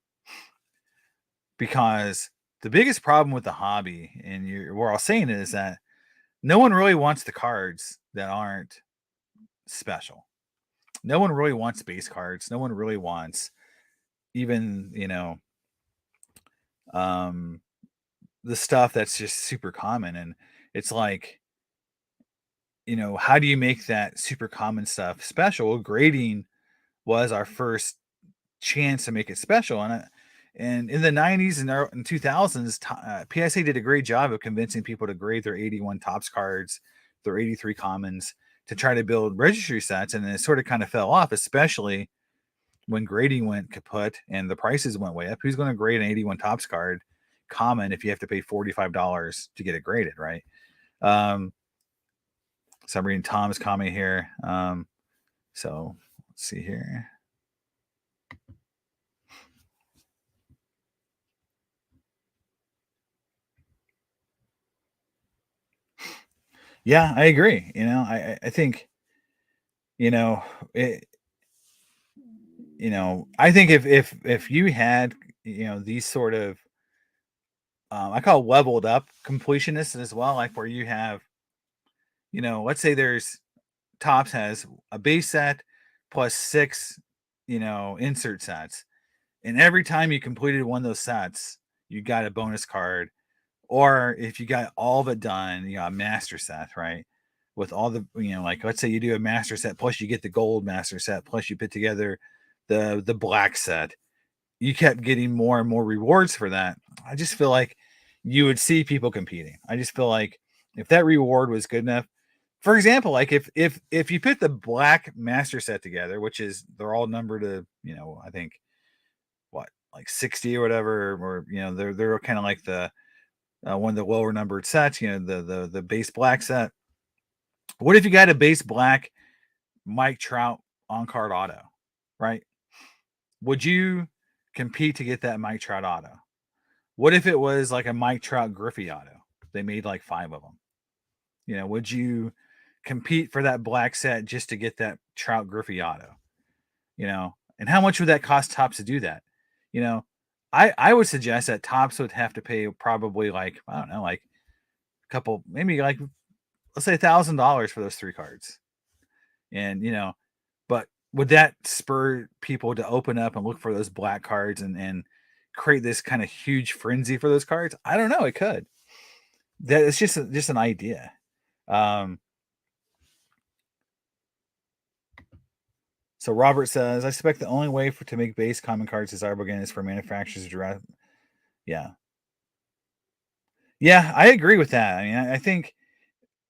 S1: because the biggest problem with the hobby, and we're all saying it, is that no one really wants the cards that aren't special. No one really wants base cards. No one really wants even, um, the stuff that's just super common. And it's like, how do you make that super common stuff special? Well, grading was our first chance to make it special. And in the 90s and 2000s, PSA did a great job of convincing people to grade their 81 tops cards, their 83 commons, to try to build registry sets. And then it sort of kind of fell off, especially when grading went kaput and the prices went way up. Who's going to grade an 81 tops card common if you have to pay $45 to get it graded, right? Um, so I'm reading Tom's comment here. So let's see here. Yeah, I agree. I think, you know, it, I think if you had, these sort of, I call leveled up completionists as well, like where you have, let's say there's Tops has a base set plus six, insert sets. And every time you completed one of those sets, you got a bonus card. Or if you got all of it done, you got a master set, right? With all the, like let's say you do a master set, plus you get the gold master set, plus you put together the black set. You kept getting more and more rewards for that. I just feel like you would see people competing. I just feel like if that reward was good enough, for example, like if you put the black master set together, which is they're all numbered to, I think what, like 60 or whatever, or they're kind of like the one of the lower numbered sets, the base black set. What if you got a base black Mike Trout on card auto, right? Would you compete to get that Mike Trout auto? What if it was like a Mike Trout Griffey auto? They made like 5 of them. Would you compete for that black set just to get that Trout Griffey auto? And how much would that cost Tops to do that? You know, I would suggest that Tops would have to pay probably like, I don't know, like a couple, maybe like, let's say $1,000 for those 3 cards. And, but would that spur people to open up and look for those black cards and create this kind of huge frenzy for those cards? I don't know. It could. That it's just an idea. Um, so Robert says, I suspect the only way to make base common cards desirable again is for manufacturers to draft. Yeah. Yeah, I agree with that. I mean, I think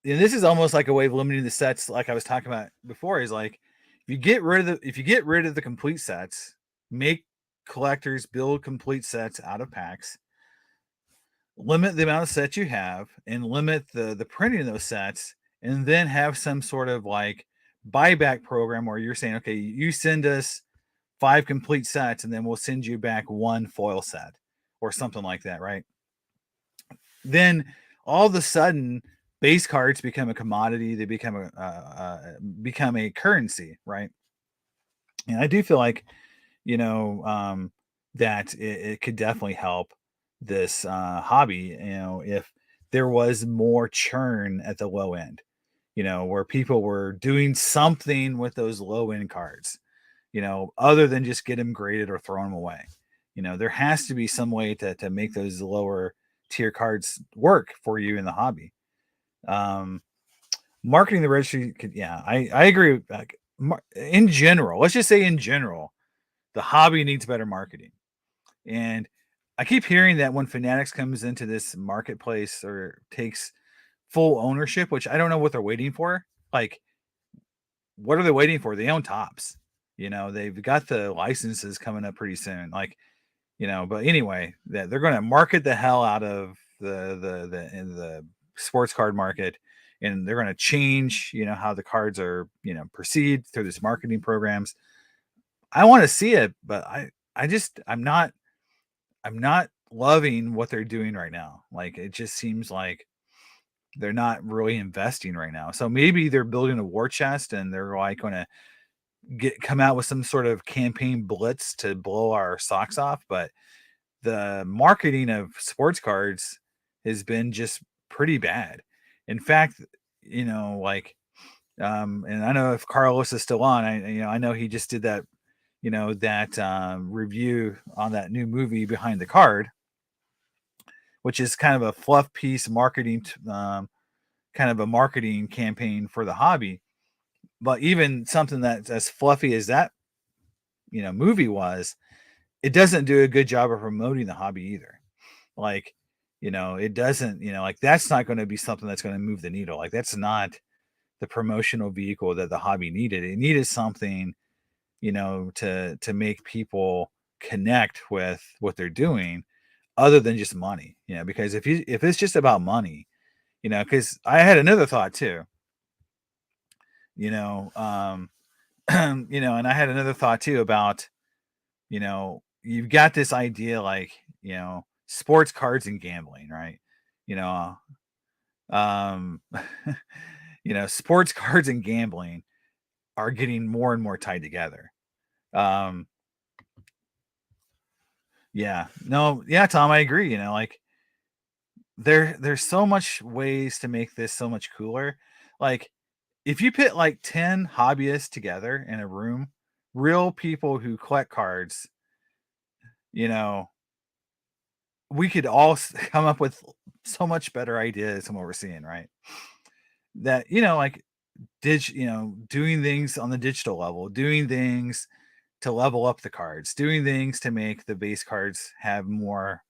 S1: this is almost like a way of limiting the sets, like I was talking about before, is like if you get rid of the complete sets, make collectors build complete sets out of packs, limit the amount of sets you have, and limit the printing of those sets, and then have some sort of like buyback program where you're saying, okay, you send us 5 complete sets, and then we'll send you back 1 foil set or something like that, right? Then all of a sudden, base cards become a commodity. They become a currency, right? And I do feel like, you know, um, that it could definitely help this hobby. If there was more churn at the low end, where people were doing something with those low end cards, other than just get them graded or throw them away. There has to be some way to make those lower tier cards work for you in the hobby. Um, Marketing the registry could, yeah, I agree. Like, in general, let's just say in general, the hobby needs better marketing. And I keep hearing that when Fanatics comes into this marketplace or takes full ownership, which I don't know what they're waiting for. Like, what are they waiting for? They own Tops. They've got the licenses coming up pretty soon. Like, but anyway, that they're going to market the hell out of the sports card market, and they're going to change, how the cards are, perceived through these marketing programs. I want to see it, but I'm not loving what they're doing right now. Like, it just seems like they're not really investing right now. So maybe they're building a war chest and they're like going to come out with some sort of campaign blitz to blow our socks off. But the marketing of sports cards has been just pretty bad. In fact, like, and I know if Carlos is still on, I know he just did that, review on that new movie Behind the Card, which is kind of a fluff piece marketing, kind of a marketing campaign for the hobby. But even something that's as fluffy as that, movie was, it doesn't do a good job of promoting the hobby either. Like, it doesn't, like, that's not going to be something that's going to move the needle. Like, that's not the promotional vehicle that the hobby needed. It needed something, to make people connect with what they're doing other than just money, because if it's just about money, because I had another thought too, you know, um, and I had another thought too about, you've got this idea like, sports cards and gambling, right? You know, um, sports cards and gambling are getting more and more tied together. Um, yeah, no, yeah, Tom, I agree. Like, there's so much ways to make this so much cooler. Like, if you put like 10 hobbyists together in a room, real people who collect cards, you know, we could all come up with so much better ideas than what we're seeing, right? That, like, doing things on the digital level, doing things to level up the cards, doing things to make the base cards have more,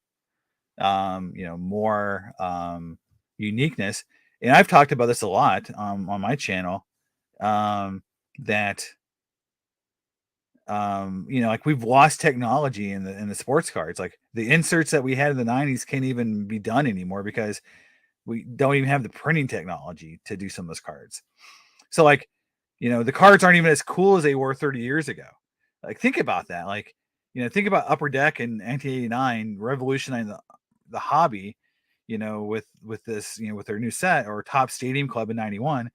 S1: more uniqueness. And I've talked about this a lot, on my channel, um, that, like, we've lost technology in the sports cards. Like, the inserts that we had in the 90s can't even be done anymore because we don't even have the printing technology to do some of those cards. So, like, the cards aren't even as cool as they were 30 years ago. Like, think about that. Like, think about Upper Deck in 1989 revolutionizing the hobby, with this, with their new set, or Top Stadium Club in 91.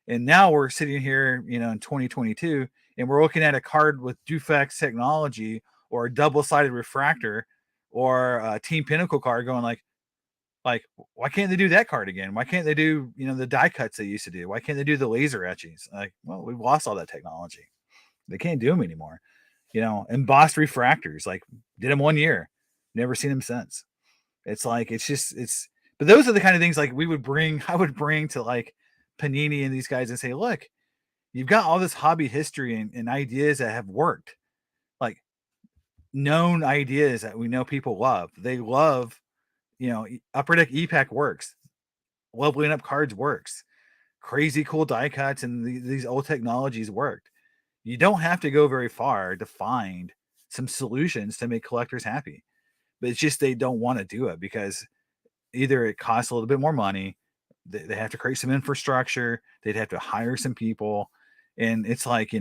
S1: And now we're sitting here, in 2022, and we're looking at a card with Dufex technology or a double-sided refractor or a Team Pinnacle card, going like, why can't they do that card again? Why can't they do, the die cuts they used to do? Why can't they do the laser etchings? Like, well, we've lost all that technology. They can't do them anymore. Embossed refractors, like, did them 1 year, never seen them since. It's like, but those are the kind of things, like, I would bring to, like, Panini and these guys and say, look, you've got all this hobby history and ideas that have worked, like, known ideas that we know people love. They love, Upper Deck EPAC works. Leveling up cards works. Crazy cool die cuts and these old technologies worked. You don't have to go very far to find some solutions to make collectors happy. But it's just they don't want to do it because either it costs a little bit more money, they have to create some infrastructure, they'd have to hire some people. And it's like,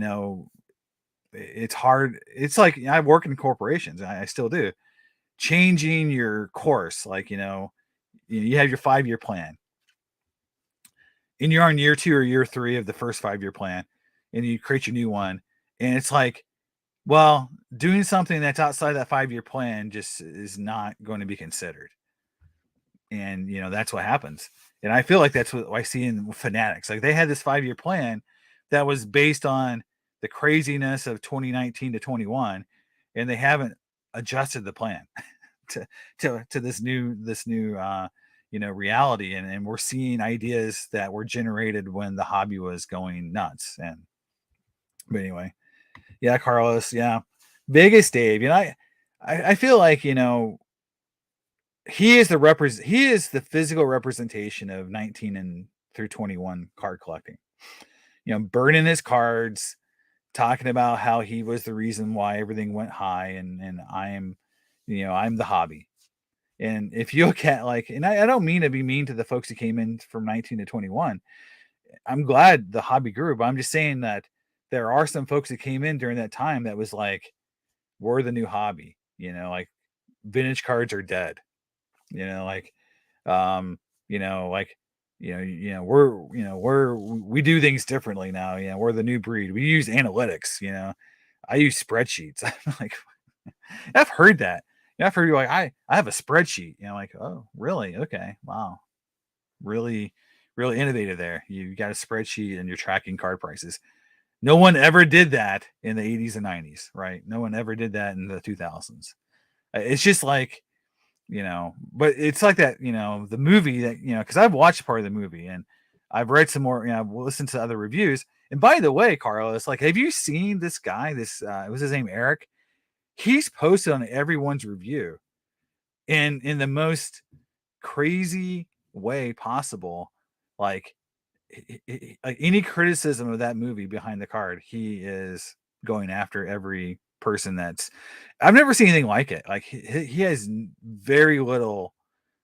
S1: it's hard. It's like, I work in corporations, I still do. Changing your course, like, you have your 5-year plan and you're on year 2 or year 3 of the first 5-year plan, and you create your new one. And it's like, well, doing something that's outside that 5-year plan just is not going to be considered. And, that's what happens. And I feel like that's what I see in Fanatics. Like, they had this 5-year plan that was based on the craziness of 2019 to 21, and they haven't adjusted the plan to this new reality. And we're seeing ideas that were generated when the hobby was going nuts. But anyway, yeah, Carlos, yeah, Vegas Dave. I feel like, he is the physical representation of 19 and through 21 card collecting. Burning his cards, talking about how he was the reason why everything went high, and I'm the hobby. And if you look at like, and I don't mean to be mean to the folks who came in from 19 to 21. I'm glad the hobby grew, but I'm just saying that there are some folks that came in during that time that was like, we're the new hobby, like vintage cards are dead, like, um, like, we do things differently now. We're the new breed. We use analytics, I use spreadsheets. I'm like, I've heard that. I've heard you like, I have a spreadsheet. Like, oh, really? Okay. Wow. Really, really innovative there. You got a spreadsheet and you're tracking card prices. No one ever did that in the 80s and 90s, right? No one ever did that in the 2000s. It's just like, but it's like that, the movie that, because I've watched part of the movie and I've read some more, I've listened to other reviews. And by the way, Carlos, like, have you seen this guy? It was his name, Eric. He's posted on everyone's review in the most crazy way possible. Like, like any criticism of that movie behind the card, he is going after every person that's. I've never seen anything like it. Like he has very little.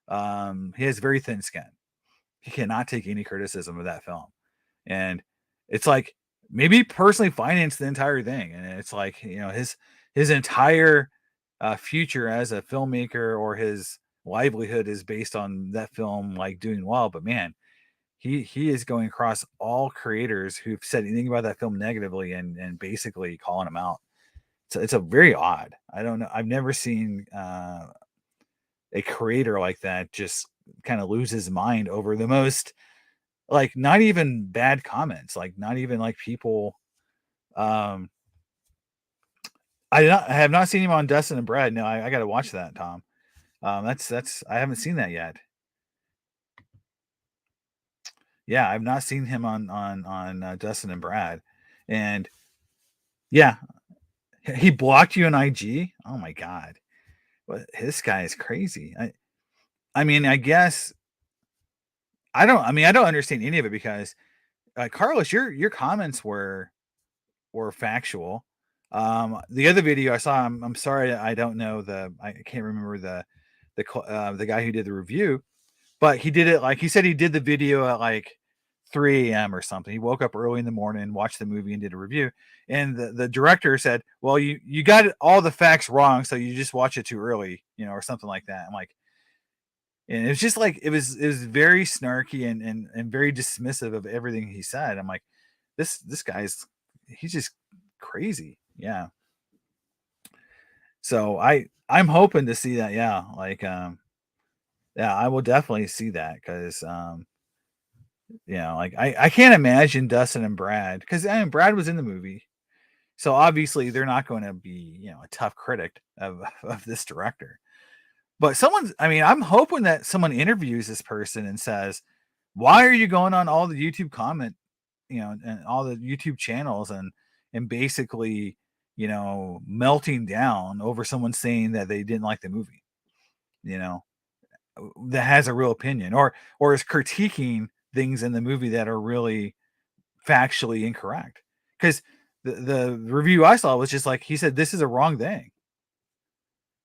S1: He has very thin skin. He cannot take any criticism of that film, and it's like maybe personally financed the entire thing, and it's like his entire future as a filmmaker or his livelihood is based on that film like doing well. But man, he is going across all creators who've said anything about that film negatively and basically calling them out. So it's a very odd. I don't know. I've never seen a creator like that just kind of lose his mind over the most, like, not even bad comments, like not even like people. Um, I have not seen him on Dustin and Brad. No, I got to watch that, Tom. That's I haven't seen that yet. Yeah, I've not seen him on Dustin and Brad, and yeah, he blocked you on IG. Oh my god, this guy is crazy. I mean, I guess I don't. I mean, I don't understand any of it because, Carlos, your comments were factual. The other video I saw, I'm sorry, I don't know I can't remember the guy who did the review, but he did it like he said he did the video at like 3 a.m. or something. He woke up early in the morning, watched the movie, and did a review. And the director said, "Well, you got all the facts wrong, so you just watch it too early, or something like that." I'm like, and it was just like it was very snarky and very dismissive of everything he said. I'm like, this guy's he's just crazy. Yeah. So I'm hoping to see that. Yeah, like yeah, I will definitely see that because like I can't imagine Dustin and Brad because Brad was in the movie, so obviously they're not going to be a tough critic of of this director. But I mean, I'm hoping that someone interviews this person and says, "Why are you going on all the YouTube comment, and all the YouTube channels and basically, melting down over someone saying that they didn't like the movie, you know, that has a real opinion or is critiquing things in the movie that are really factually incorrect?" Because the review I saw was just like he said, "This is a wrong thing."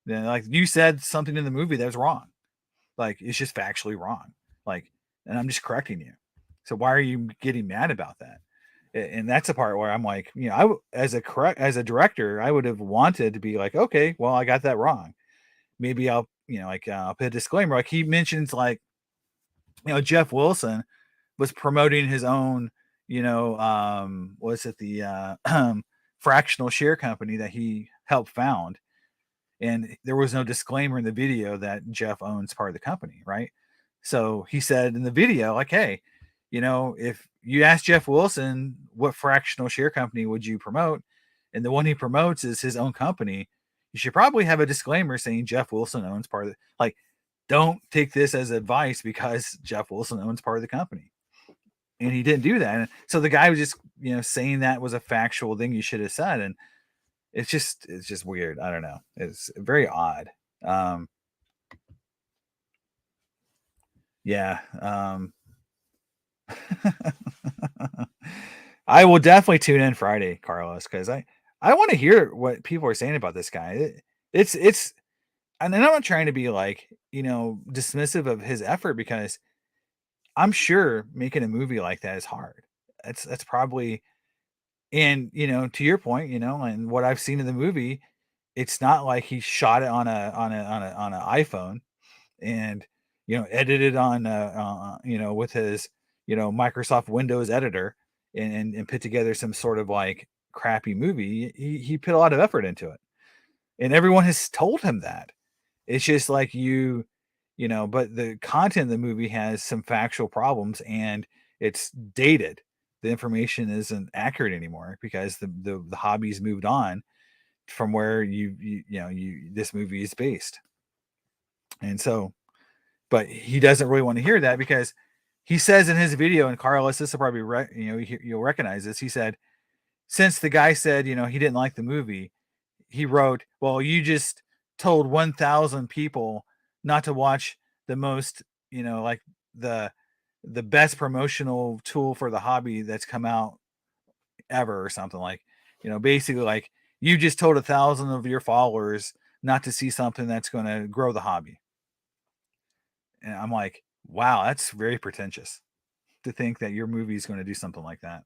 S1: Then, like, you said something in the movie that's wrong. Like, it's just factually wrong. Like, and I'm just correcting you. So why are you getting mad about that? And that's the part where I'm like, as a director, I would have wanted to be like, okay, well, I got that wrong. Maybe I'll, like, I'll put a disclaimer. Like he mentions, like, Jeff Wilson was promoting his own, was it the fractional share company that he helped found, and there was no disclaimer in the video that Jeff owns part of the company, right? So he said in the video, like, hey, if you ask Jeff Wilson what fractional share company would you promote, and the one he promotes is his own company, you should probably have a disclaimer saying Jeff Wilson owns part of it. Like, don't take this as advice because Jeff Wilson owns part of the company. And he didn't do that. And so the guy was just, saying that was a factual thing you should have said. And it's just weird. I don't know. It's very odd. Um, yeah. I will definitely tune in Friday, Carlos, because I want to hear what people are saying about this guy. It's and I'm not trying to be like dismissive of his effort because I'm sure making a movie like that is hard. That's probably and to your point, and what I've seen in the movie, it's not like he shot it on an iPhone and edited on with his Microsoft Windows editor and put together some sort of like crappy movie. He put a lot of effort into it, and everyone has told him that. It's just like but the content of the movie has some factual problems and it's dated. The information isn't accurate anymore because the hobby's moved on from where this movie is based. And so, but he doesn't really want to hear that because he says in his video, and Carlos, this will probably you'll recognize this. He said, since the guy said he didn't like the movie, he wrote, "Well, you just told 1,000 people not to watch the most, like the the best promotional tool for the hobby that's come out ever, or something like, basically like you just told 1,000 of your followers not to see something that's going to grow the hobby." And I'm like, wow, that's very pretentious to think that your movie is going to do something like that.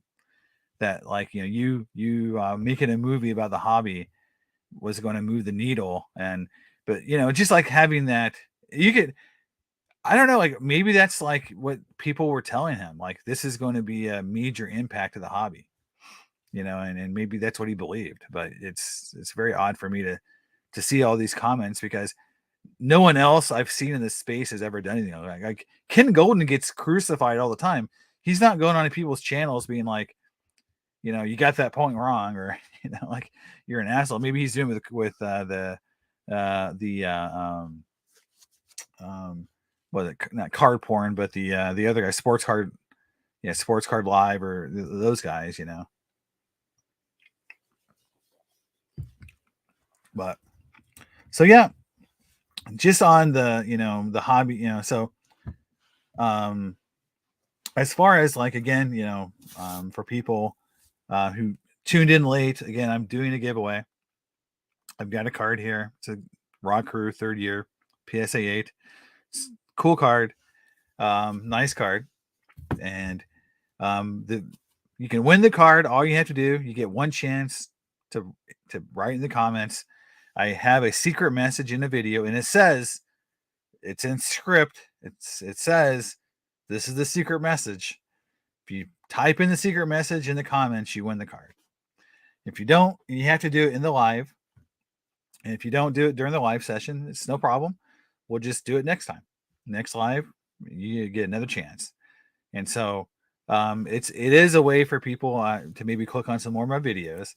S1: That like you making a movie about the hobby was going to move the needle. And but just like having that, you could, I don't know, like maybe that's like what people were telling him, like this is going to be a major impact to the hobby, and maybe that's what he believed. But it's very odd for me to see all these comments because no one else I've seen in this space has ever done anything like Ken Golden gets crucified all the time. He's not going on to people's channels being like, you got that point wrong, or like you're an asshole. Maybe he's doing with the was it not card porn, but the other guy, sports card, yeah, sports card live, or those guys, But so yeah, just on the hobby, so um as far as like again, for people who tuned in late, again, I'm doing a giveaway. I've got a card here. It's a Raw Crew third year PSA 8. It's cool card, nice card, and the you can win the card. All you have to do, you get one chance to write in the comments. I have a secret message in the video, and it says it's in script. It says this is the secret message. If you type in the secret message in the comments, you win the card. If you don't, you have to do it in the live. And if you don't do it during the live session, it's no problem. We'll just do it next time. Next live, you get another chance. And so it is a way for people to maybe click on some more of my videos.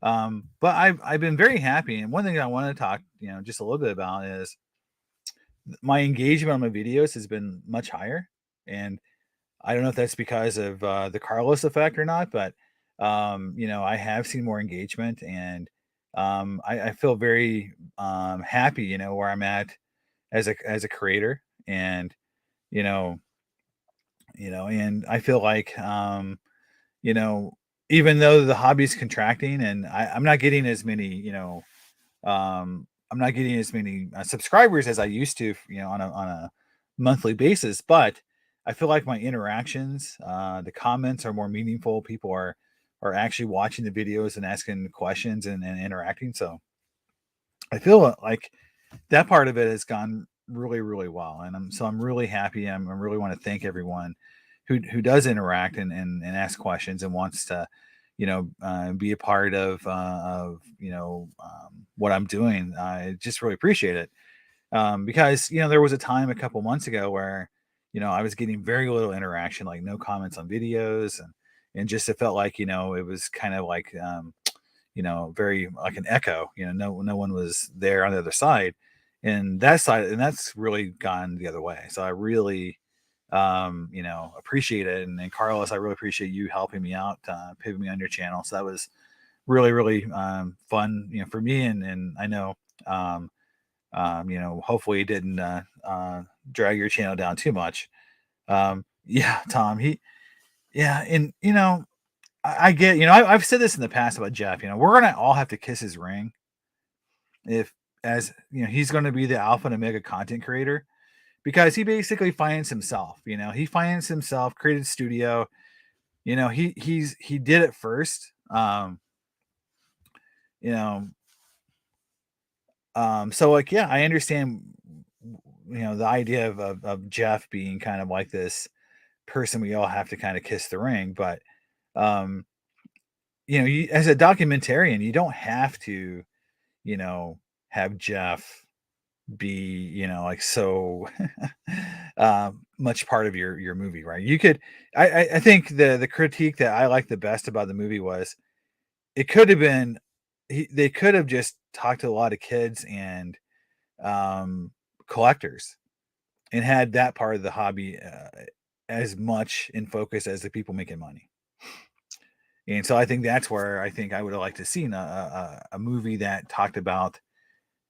S1: But I've been very happy. And one thing I want to talk, just a little bit about is my engagement on my videos has been much higher. And I don't know if that's because of the Carlos effect or not, but I have seen more engagement, and I feel very happy, where I'm at as a creator, and you know, and I feel like you know, even though the hobby's contracting, and I'm not getting as many, I'm not getting as many subscribers as I used to, on a monthly basis. But I feel like my interactions, the comments are more meaningful. People are actually watching the videos and asking questions and interacting. So I feel like that part of it has gone really, really well, and I'm really happy. I really want to thank everyone who does interact and ask questions and wants to, be a part of what I'm doing. I just really appreciate it, because there was a time a couple months ago where I was getting very little interaction, like no comments on videos, and just it felt like it was kind of like very like an echo. No one was there on the other side, and that side, and that's really gone the other way. So I really appreciate it. And Carlos, I really appreciate you helping me out, putting me on your channel. So that was really, really fun, for me. And I know, hopefully it didn't drag your channel down too much. Yeah, Tom, yeah. And, I get, I've said this in the past about Jeff, we're going to all have to kiss his ring if as he's going to be the alpha and omega content creator because he basically finds himself. He finds himself, created studio. He did it first. You know, so like, yeah, I understand, the idea of Jeff being kind of like this person we all have to kind of kiss the ring, but um, as a documentarian, you don't have to, you know, have Jeff be, like so much part of your movie, right? You could, I think the critique that I like the best about the movie was it could have been, they could have just talked to a lot of kids and um, collectors and had that part of the hobby as much in focus as the people making money. And so I think that's where I think I would have liked to seen a movie that talked about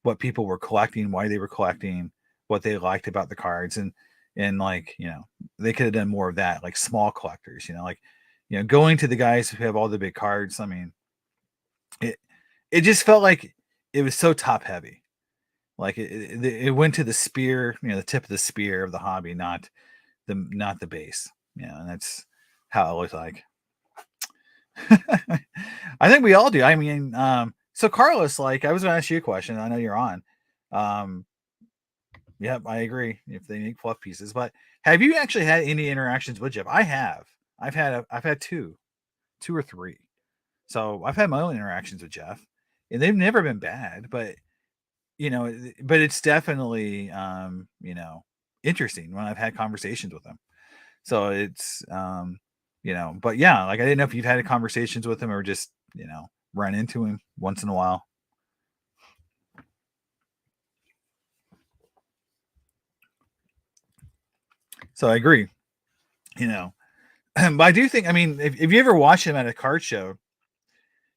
S1: what people were collecting, why they were collecting, what they liked about the cards, and like they could have done more of that, like small collectors, like going to the guys who have all the big cards. I mean, it just felt like it was so top heavy. Like it went to the spear, the tip of the spear of the hobby, not the base. And that's how it looked like. I think we all do. I mean, so Carlos, like, I was going to ask you a question. I know you're on. Yep, I agree. If they make fluff pieces, but have you actually had any interactions with Jeff? I have. I've had two or three. So I've had my own interactions with Jeff, and they've never been bad. But but it's definitely interesting when I've had conversations with him. So it's but yeah, like I didn't know if you've had conversations with him or just run into him once in a while. So I agree. But I do think, I mean, if you ever watch him at a card show,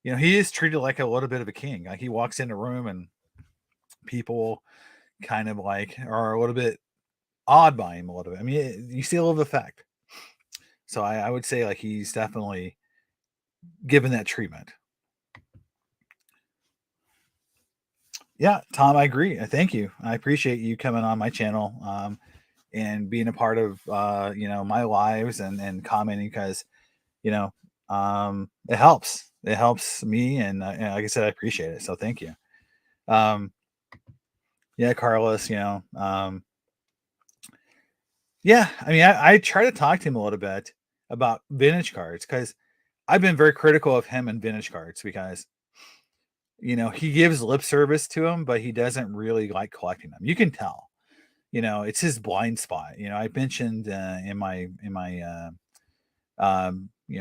S1: he is treated like a little bit of a king. Like he walks in a room and people kind of like are a little bit awed by him a little bit. I mean, you see a little effect. So I would say like he's definitely given that treatment. Yeah, Tom, I agree. Thank you. I appreciate you coming on my channel and being a part of my lives and commenting because it helps. It helps me, and like I said, I appreciate it. So thank you. Yeah, Carlos. Yeah, I mean, I try to talk to him a little bit about vintage cards because I've been very critical of him and vintage cards because he gives lip service to them, but he doesn't really like collecting them. You can tell. It's his blind spot. I mentioned in my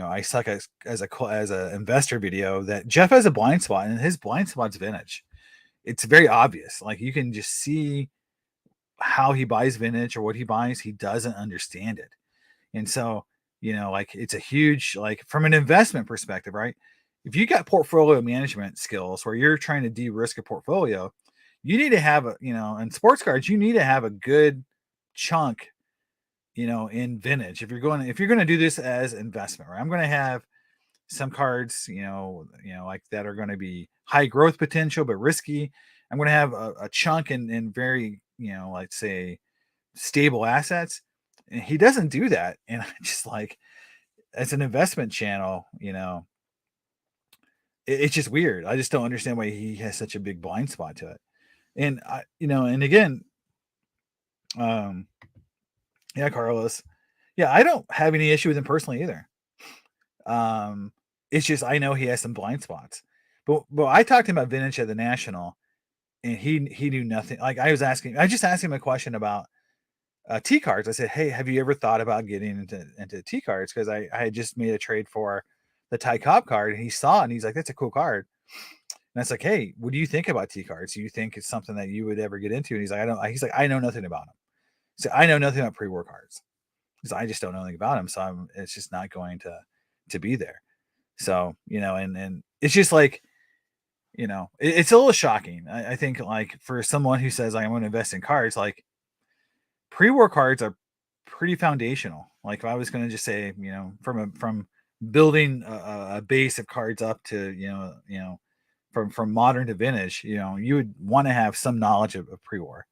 S1: I suck as a investor video that Jeff has a blind spot, and his blind spot's vintage. It's very obvious. Like you can just see how he buys vintage or what he buys. He doesn't understand it, and so like it's a huge, like, from an investment perspective, right? If you got portfolio management skills where you're trying to de-risk a portfolio, you need to have in sports cards, you need to have a good chunk in vintage. If you're going to do this as investment, right? I'm going to have some cards, like that are going to be high growth potential, but risky. I'm going to have a chunk in very, like say stable assets. And he doesn't do that. And I just like, as an investment channel, it's just weird. I just don't understand why he has such a big blind spot to it. And and again, um, yeah, Carlos. Yeah, I don't have any issue with him personally either. It's just I know he has some blind spots. But I talked to him about vintage at the National, and he knew nothing. Like I just asked him a question about T cards. I said, "Hey, have you ever thought about getting into T cards?" Because I had just made a trade for the Ty Cobb card, and he saw it, and he's like, "That's a cool card." And it's like, "Hey, what do you think about T cards? Do you think it's something that you would ever get into?" And he's like, "I don't." He's like, "I know nothing about them." So I know nothing about pre-war cards because I just don't know anything about them. So it's just not going to be there. So and it's just like it's a little shocking. I think like for someone who says like, I'm going to invest in cards, like pre-war cards are pretty foundational. Like if I was going to just say from building a base of cards up to from from modern to vintage, you would want to have some knowledge of pre-war.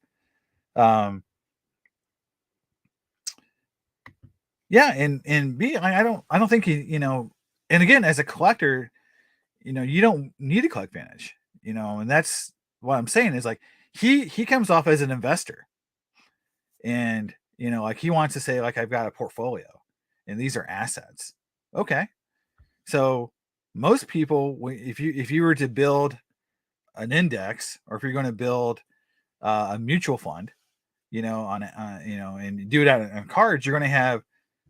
S1: Yeah, and B, I don't think and again, as a collector, you don't need to collect vintage, and that's what I'm saying is like he comes off as an investor, and like he wants to say like I've got a portfolio, and these are assets. Okay, so most people, if you were to build an index, or if you're going to build a mutual fund, and do it out on cards, you're going to have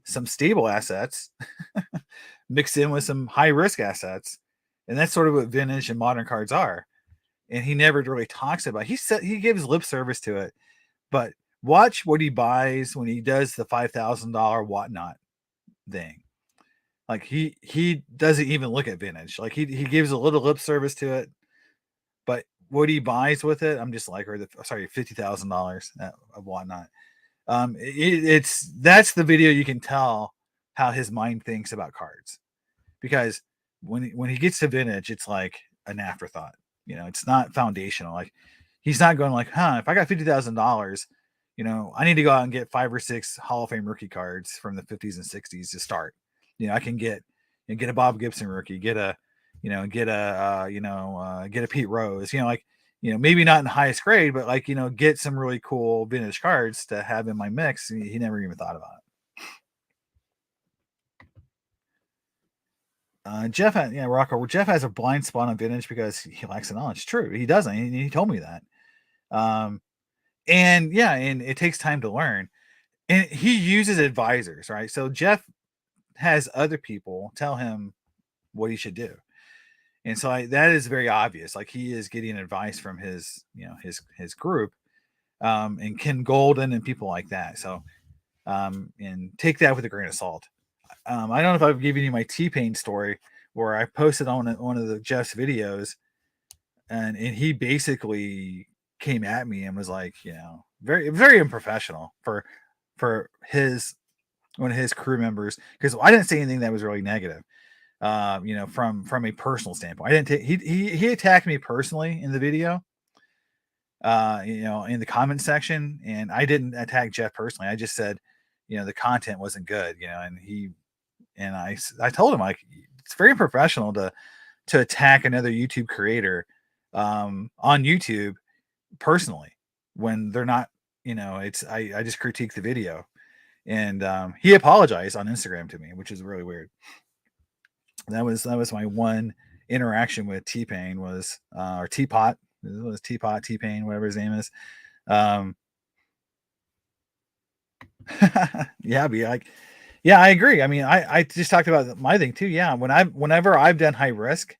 S1: some stable assets mixed in with some high risk assets, and that's sort of what vintage and modern cards are. And he never really talks about it. He gives lip service to it, but watch what he buys when he does the $5,000 whatnot thing. Like he doesn't even look at vintage. Like he gives a little lip service to it, but what he buys with it, I'm just like, sorry, $50,000 of whatnot. That's the video you can tell how his mind thinks about cards, because when he gets to vintage, it's like an afterthought. It's not foundational. Like he's not going like, if I got $50,000, I need to go out and get 5 or 6 Hall of Fame rookie cards from the 50s and 60s to start. I can get a Bob Gibson rookie, get a get a Pete Rose. Maybe not in the highest grade, but like get some really cool vintage cards to have in my mix. He never even thought about it. Rocco. Jeff has a blind spot on vintage because he lacks the knowledge. True, he doesn't. He told me that. And it takes time to learn. And he uses advisors, right? So Jeff has other people tell him what he should do, and so that is very obvious. Like he is getting advice from his group, and Ken Golden and people like that. So, and take that with a grain of salt. I don't know if I've given you my T-Pain story where I posted on one of the Jeff's videos, and he basically came at me and was like, very, very unprofessional for one of his crew members, because I didn't say anything that was really negative. From a personal standpoint, I didn't take he attacked me personally in the video, in the comment section, and I didn't attack Jeff personally. I just said, the content wasn't good, and I told him like it's very professional to attack another YouTube creator on YouTube personally when they're not, it's I just critique the video, and he apologized on Instagram to me, which is really weird. That was my one interaction with T-Pain was or Teapot. It was Teapot, T-Pain, whatever his name is. Yeah, be like, yeah, I agree. I mean, I just talked about my thing too. Yeah, whenever I've done high risk,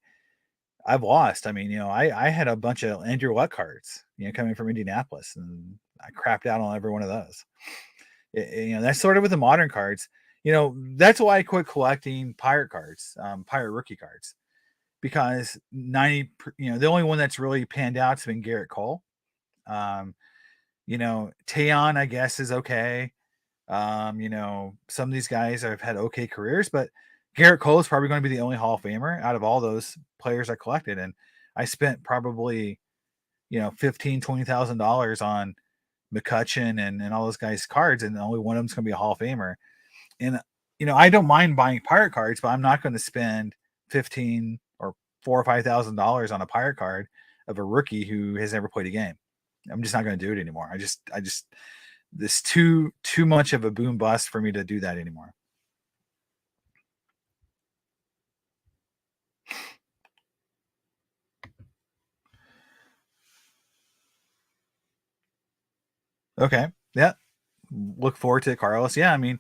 S1: I've lost. I mean, I had a bunch of Andrew Luck cards, coming from Indianapolis, and I crapped out on every one of those. That's sort of with the modern cards. That's why I quit collecting pirate cards, pirate rookie cards, because the only one that's really panned out has been Garrett Cole. Tayon, I guess, is okay. Some of these guys have had okay careers, but Garrett Cole is probably going to be the only Hall of Famer out of all those players I collected. And I spent probably, $15,000-$20,000 on McCutcheon and all those guys' cards, and only one of them's going to be a Hall of Famer. And I don't mind buying pirate cards, but I'm not going to spend 15 or $4,000 or $5,000 on a pirate card of a rookie who has never played a game. I'm just not going to do it anymore. I just this too much of a boom bust for me to do that anymore. Okay. Yeah. Look forward to it, Carlos. Yeah. I mean,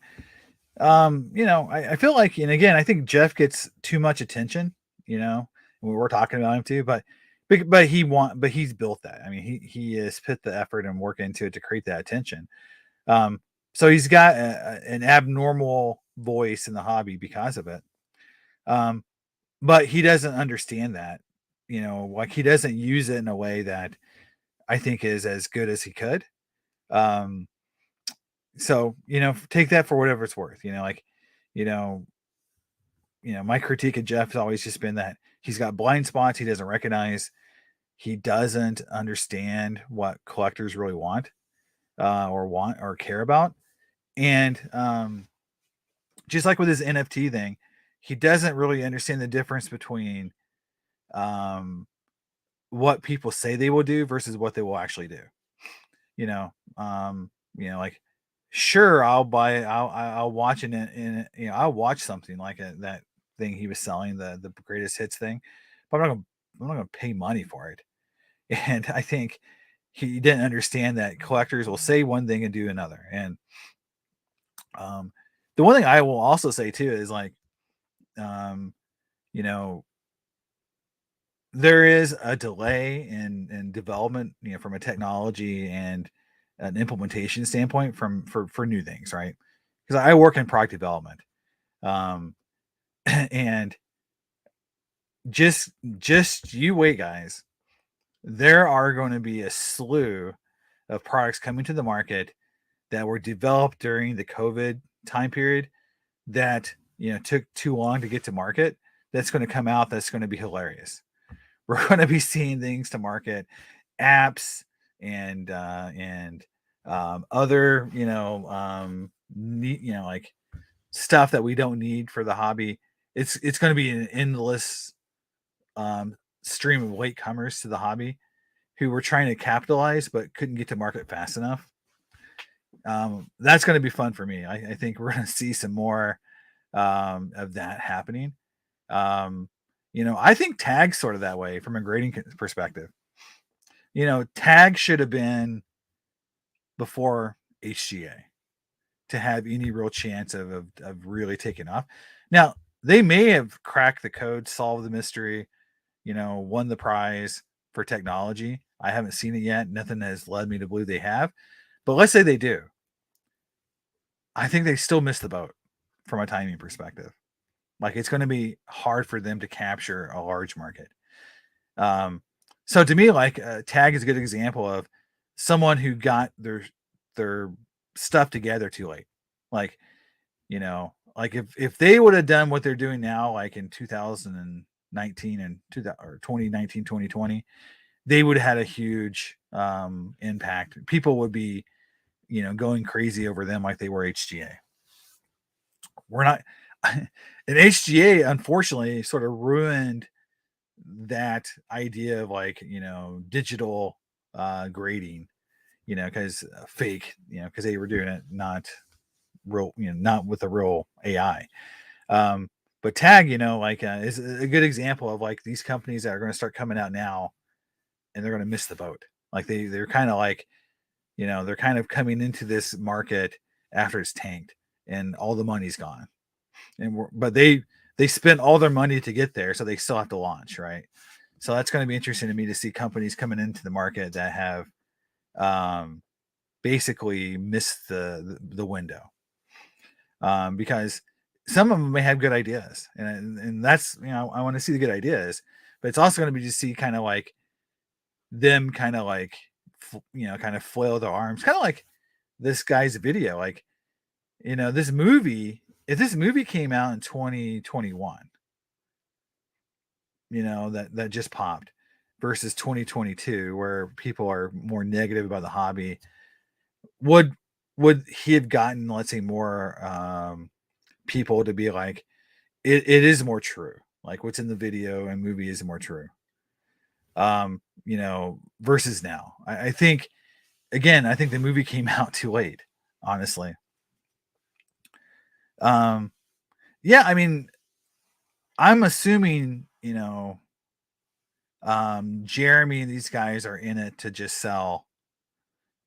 S1: I feel like, and again, I think Jeff gets too much attention, when we're talking about him too, but he's built that. I mean, he has put the effort and work into it to create that attention. So he's got an abnormal voice in the hobby because of it. But he doesn't understand that, like he doesn't use it in a way that I think is as good as he could. So, take that for whatever it's worth, like, my critique of Jeff has always just been that he's got blind spots he doesn't recognize. He doesn't understand what collectors really want, or care about. And just like with his NFT thing, he doesn't really understand the difference between um, what people say they will do versus what they will actually do. You know, like, sure, I'll watch I'll watch something like that thing he was selling, the greatest hits thing, but I'm not gonna pay money for it. And I think he didn't understand that collectors will say one thing and do another. And um, the one thing I will also say too is like, um, you know, there is a delay in development, from a technology and an implementation standpoint for new things, right? Because I work in product development, um, and just you wait, guys. There are going to be a slew of products coming to the market that were developed during the COVID time period that took too long to get to market. That's going to come out. That's going to be hilarious. We're going to be seeing things to market, apps and other like stuff that we don't need for the hobby. It's going to be an endless um, stream of latecomers to the hobby who were trying to capitalize but couldn't get to market fast enough. That's going to be fun for me. I think we're going to see some more of that happening. I think Tag's sort of that way from a grading perspective. Tag should have been before HGA to have any real chance of really taking off. Now, they may have cracked the code, solved the mystery, won the prize for technology. I haven't seen it yet. Nothing has led me to believe they have. But let's say they do. I think they still missed the boat from a timing perspective. Like, it's going to be hard for them to capture a large market. So to me, like, Tag is a good example of someone who got their stuff together too late. Like, like if they would have done what they're doing now, like in 2019 and 2019, 2020, they would have had a huge impact. People would be, going crazy over them like they were HGA. We're not, and HGA unfortunately sort of ruined that idea of like, digital grading, because fake, because they were doing it not real, not with a real AI. But Tag, like, is a good example of like these companies that are going to start coming out now and they're going to miss the boat. Like they're kind of like, they're kind of coming into this market after it's tanked and all the money's gone. But they spent all their money to get there, so they still have to launch, right? So that's going to be interesting to me to see companies coming into the market that have basically missed the window, because some of them may have good ideas, and that's, I want to see the good ideas, but it's also going to be to see kind of like them kind of like kind of flail their arms, kind of like this guy's video, like, this movie. If this movie came out in 2021, that just popped, versus 2022, where people are more negative about the hobby, would he have gotten, let's say, more people to be like, it is more true, like what's in the video and movie is more true, versus now. I think, again, I think the movie came out too late, honestly. Yeah, I mean, I'm assuming, Jeremy and these guys are in it to just sell,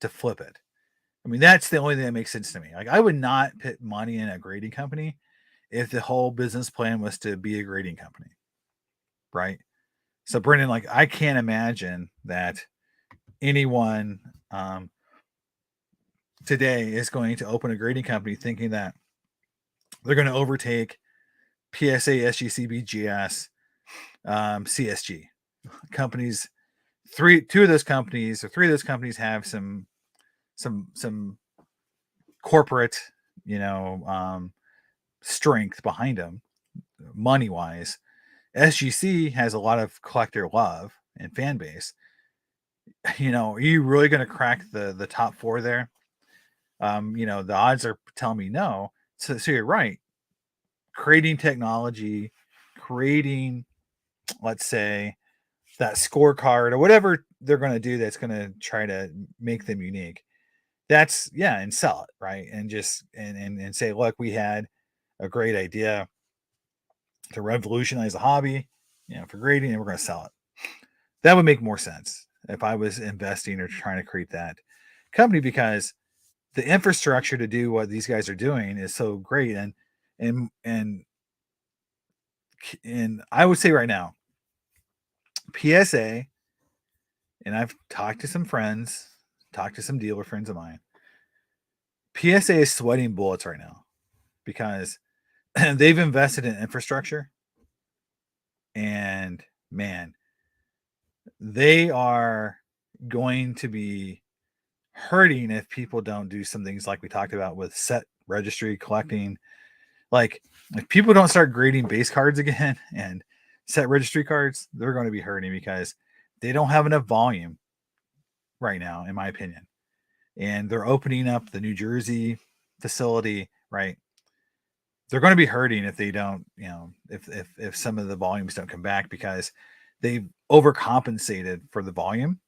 S1: to flip it. I mean, that's the only thing that makes sense to me. Like, I would not put money in a grading company if the whole business plan was to be a grading company, right? So, Brendan, like, I can't imagine that anyone today is going to open a grading company thinking that they're going to overtake PSA, SGC, BGS, CSG companies. Two of those companies, or three of those companies, have some corporate, strength behind them. money wise. SGC has a lot of collector love and fan base. Are you really going to crack the top four there? The odds are telling me no. So you're right. Creating technology, creating, let's say, that scorecard or whatever they're going to do that's going to try to make them unique. That's and sell it, right? And just and say, look, we had a great idea to revolutionize the hobby, for grading, and we're going to sell it. That would make more sense if I was investing or trying to create that company, because the infrastructure to do what these guys are doing is so great. And I would say right now, PSA, and I've talked to some friends, talked to some dealer friends of mine. PSA is sweating bullets right now because they've invested in infrastructure, and man, they are going to be hurting if people don't do some things like we talked about with set registry collecting. Like, if people don't start grading base cards again and set registry cards, they're going to be hurting because they don't have enough volume right now, in my opinion. And they're opening up the New Jersey facility, right? They're going to be hurting if they don't, if some of the volumes don't come back, because they've overcompensated for the volume.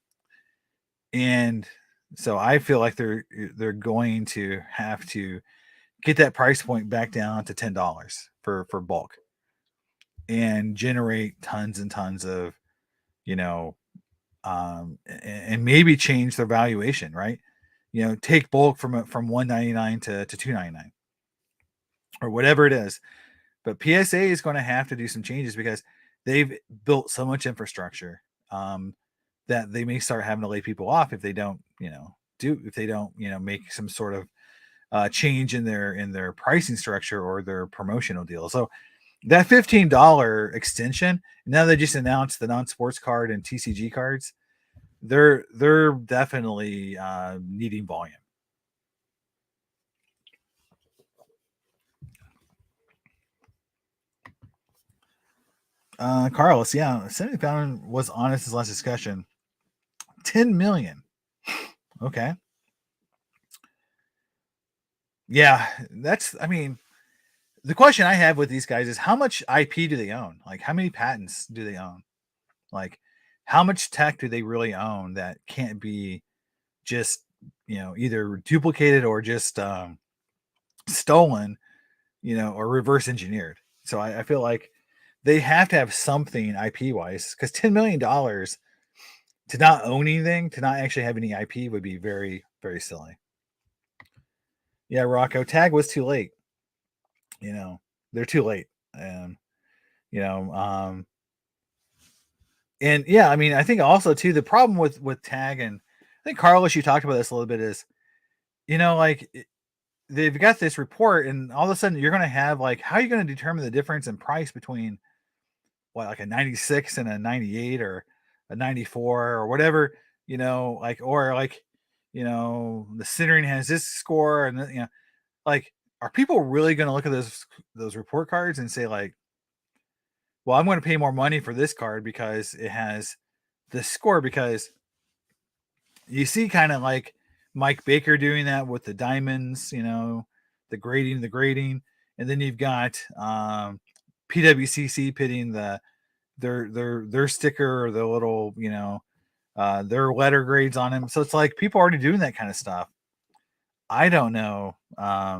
S1: And so I feel like they're going to have to get that price point back down to $10 for bulk, and generate tons and tons of, and maybe change their valuation, right? Take bulk from $199 to $299 or whatever it is. But PSA is going to have to do some changes because they've built so much infrastructure that they may start having to lay people off if they don't, make some sort of change in their pricing structure or their promotional deal. So that $15 extension, now they just announced the non-sports card and TCG cards. They're definitely needing volume. Carlos, yeah, Senator Fallon was honest his last discussion. 10 million. Okay. Yeah, the question I have with these guys is, how much IP do they own? Like, how many patents do they own? Like, how much tech do they really own that can't be just, either duplicated or just stolen, or reverse engineered? So I feel like they have to have something IP wise, because $10 million to not own anything, to not actually have any IP, would be very, very silly. Yeah, Rocco, tag was too late. They're too late. And, and yeah, I think also too, the problem with tag, and I think Carlos, you talked about this a little bit, is, like, they've got this report, and all of a sudden you're going to have, like, how are you going to determine the difference in price between like a 96 and a 98 or a 94 or whatever, or like, the centering has this score, and like, are people really going to look at those report cards and say, like, well, I'm going to pay more money for this card because it has this score? Because you see kind of like Mike Baker doing that with the diamonds, the grading, and then you've got PWCC pitting their sticker or the little, their letter grades on them. So it's like people are already doing that kind of stuff. I don't know. I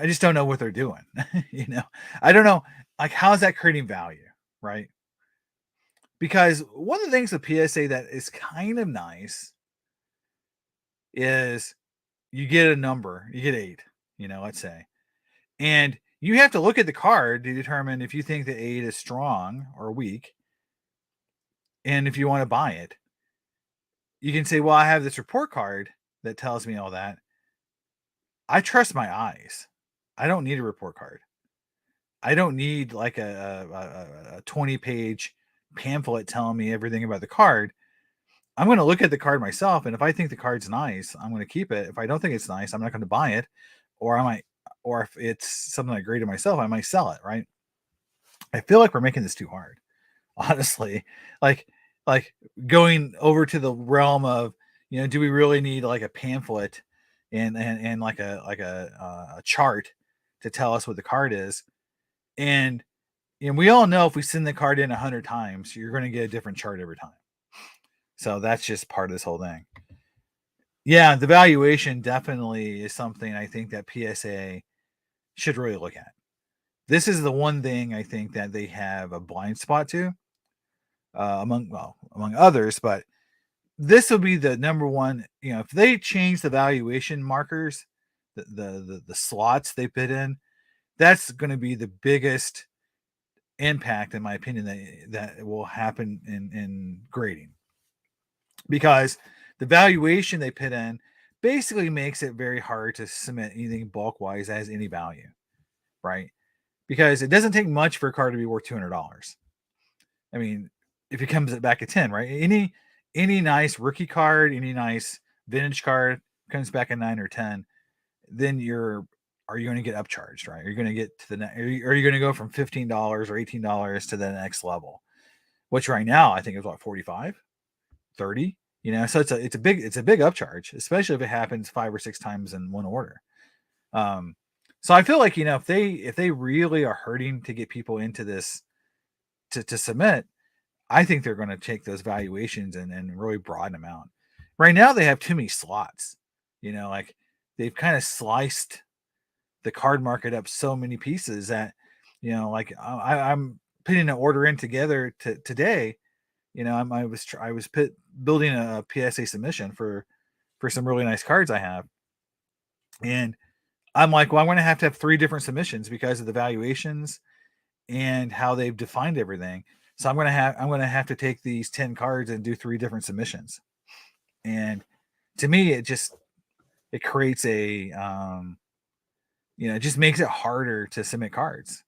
S1: just don't know what they're doing. I don't know. Like, how is that creating value, right? Because one of the things with PSA that is kind of nice is you get a number, you get 8, let's say, and you have to look at the card to determine if you think the 8 is strong or weak. And if you want to buy it, you can say, well, I have this report card that tells me all that. I trust my eyes. I don't need a report card. I don't need like a 20-page pamphlet telling me everything about the card. I'm going to look at the card myself, and if I think the card's nice, I'm going to keep it. If I don't think it's nice, I'm not going to buy it, or or if it's something I graded myself, I might sell it, right? I feel like we're making this too hard, honestly. Like, like going over to the realm of, do we really need like a pamphlet and like a chart to tell us what the card is? And we all know if we send the card in 100 times, you're going to get a different chart every time. So that's just part of this whole thing. Yeah, the valuation definitely is something I think that PSA should really look at. This is the one thing I think that they have a blind spot to, among others, but this will be the number one. If they change the valuation markers, the slots they put in, that's going to be the biggest impact, in my opinion, that will happen in grading, because the valuation they put in basically makes it very hard to submit anything bulk wise as any value, right? Because it doesn't take much for a card to be worth $200. I mean, if it comes back at 10, right? Any nice rookie card, any nice vintage card comes back at 9 or 10, then are you going to get upcharged, right? Are you going to get to the are you going to go from $15 or $18 to the next level? Which right now I think is what, 45, 30, so it's a big upcharge, especially if it happens 5 or 6 times in one order. So I feel like, if they really are hurting to get people into this to submit, I think they're going to take those valuations and really broaden them out. Right now they have too many slots. Like they've kind of sliced the card market up so many pieces that, like I'm putting an order in together today. I was building a PSA submission for some really nice cards I have, and I'm like, well, I'm going to have 3 different submissions because of the valuations and how they've defined everything. So I'm going to have to take these 10 cards and do 3 different submissions. And to me, it creates it just makes it harder to submit cards,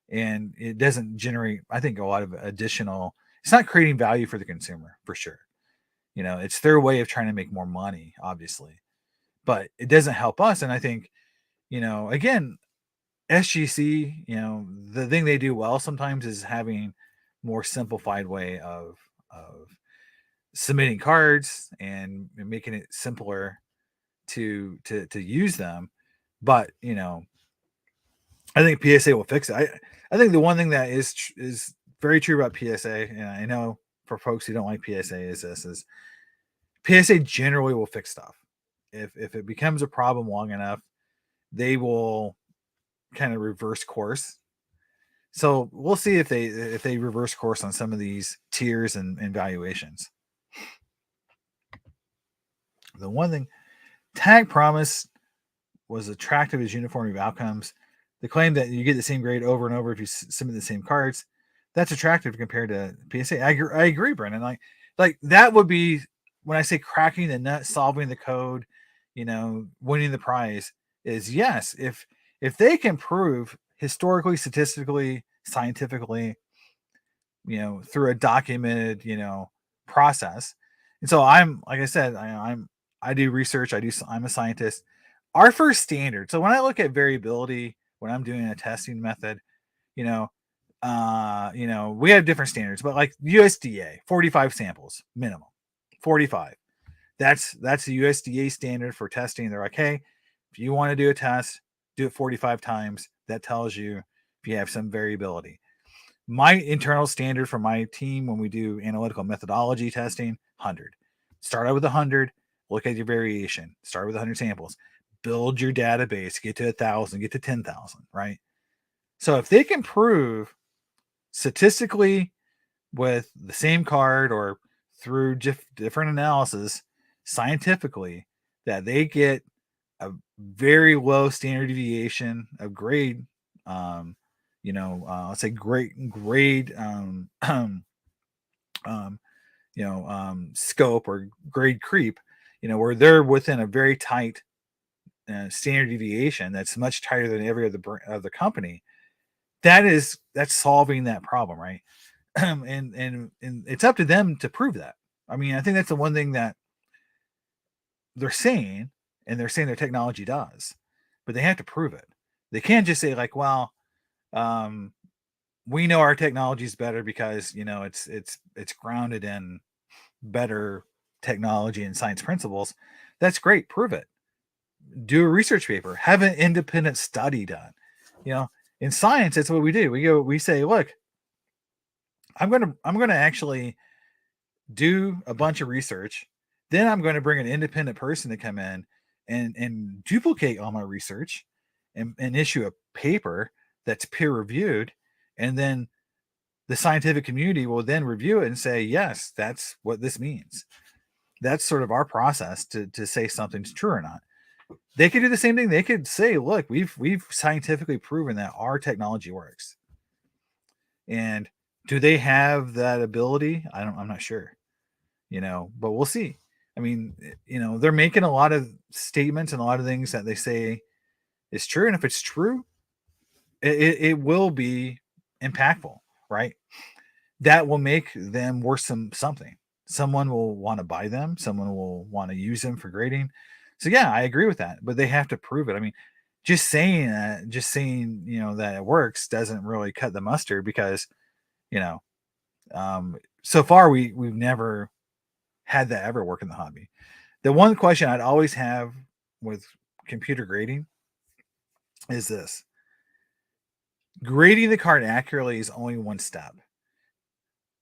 S1: and it doesn't generate, I think, a lot of additional. It's not creating value for the consumer, for sure. It's their way of trying to make more money, obviously, but it doesn't help us. And I think, again, SGC, the thing they do well sometimes is having more simplified way of submitting cards and making it simpler to use them. But I think PSA will fix it. I think the one thing that is very true about PSA, and I know for folks who don't like PSA, is PSA generally will fix stuff. If it becomes a problem long enough, they will kind of reverse course. So we'll see if they reverse course on some of these tiers and valuations. The one thing Tag promised was attractive as uniformity of outcomes. The claim that you get the same grade over and over if you submit the same cards, that's attractive compared to PSA. I agree, Brendan. Like that would be when I say cracking the nut, solving the code, winning the prize is yes. If they can prove historically, statistically, scientifically, through a documented, process. And so I'm, like I said, I do research. I'm a scientist. Our first standard. So when I look at variability, when I'm doing a testing method, we have different standards, but like USDA, 45 samples minimum, 45. That's the USDA standard for testing. They're like, hey, if you want to do a test, do it 45 times. That tells you if you have some variability. My internal standard for my team when we do analytical methodology testing, 100. Start out with 100, look at your variation, start with 100 samples, build your database, get to 1,000, get to 10,000, right? So if they can prove statistically with the same card or through different analysis scientifically that they get a very low standard deviation of grade, let's say grade scope or grade creep, where they're within a very tight standard deviation that's much tighter than every other company. That's solving that problem, right? and it's up to them to prove that. I mean, I think that's the one thing that they're saying, and they're saying their technology does, but they have to prove it. They can't just say like, well, um, we know our technology is better because it's grounded in better technology and science principles. That's great. Prove it. Do a research paper. Have an independent study done. You know, in science, that's what we do. We say, look, I'm gonna actually do a bunch of research. Then I'm going to bring an independent person to come in and duplicate all my research and issue a paper that's peer reviewed. And then the scientific community will then review it and say, yes, that's what this means. That's sort of our process to say something's true or not. They could do the same thing. They could say, look, we've scientifically proven that our technology works. And do they have that ability? I'm not sure, but we'll see. I mean, they're making a lot of statements and a lot of things that they say is true. And if it's true, it will be impactful, right? That will make them worth something. Someone will want to buy them. Someone will want to use them for grading. So yeah, I agree with that, but they have to prove it. I mean, just saying, that it works doesn't really cut the mustard because, you know, so far we've never had that ever work in the hobby. The one question I'd always have with computer grading is this: grading the card accurately is only one step.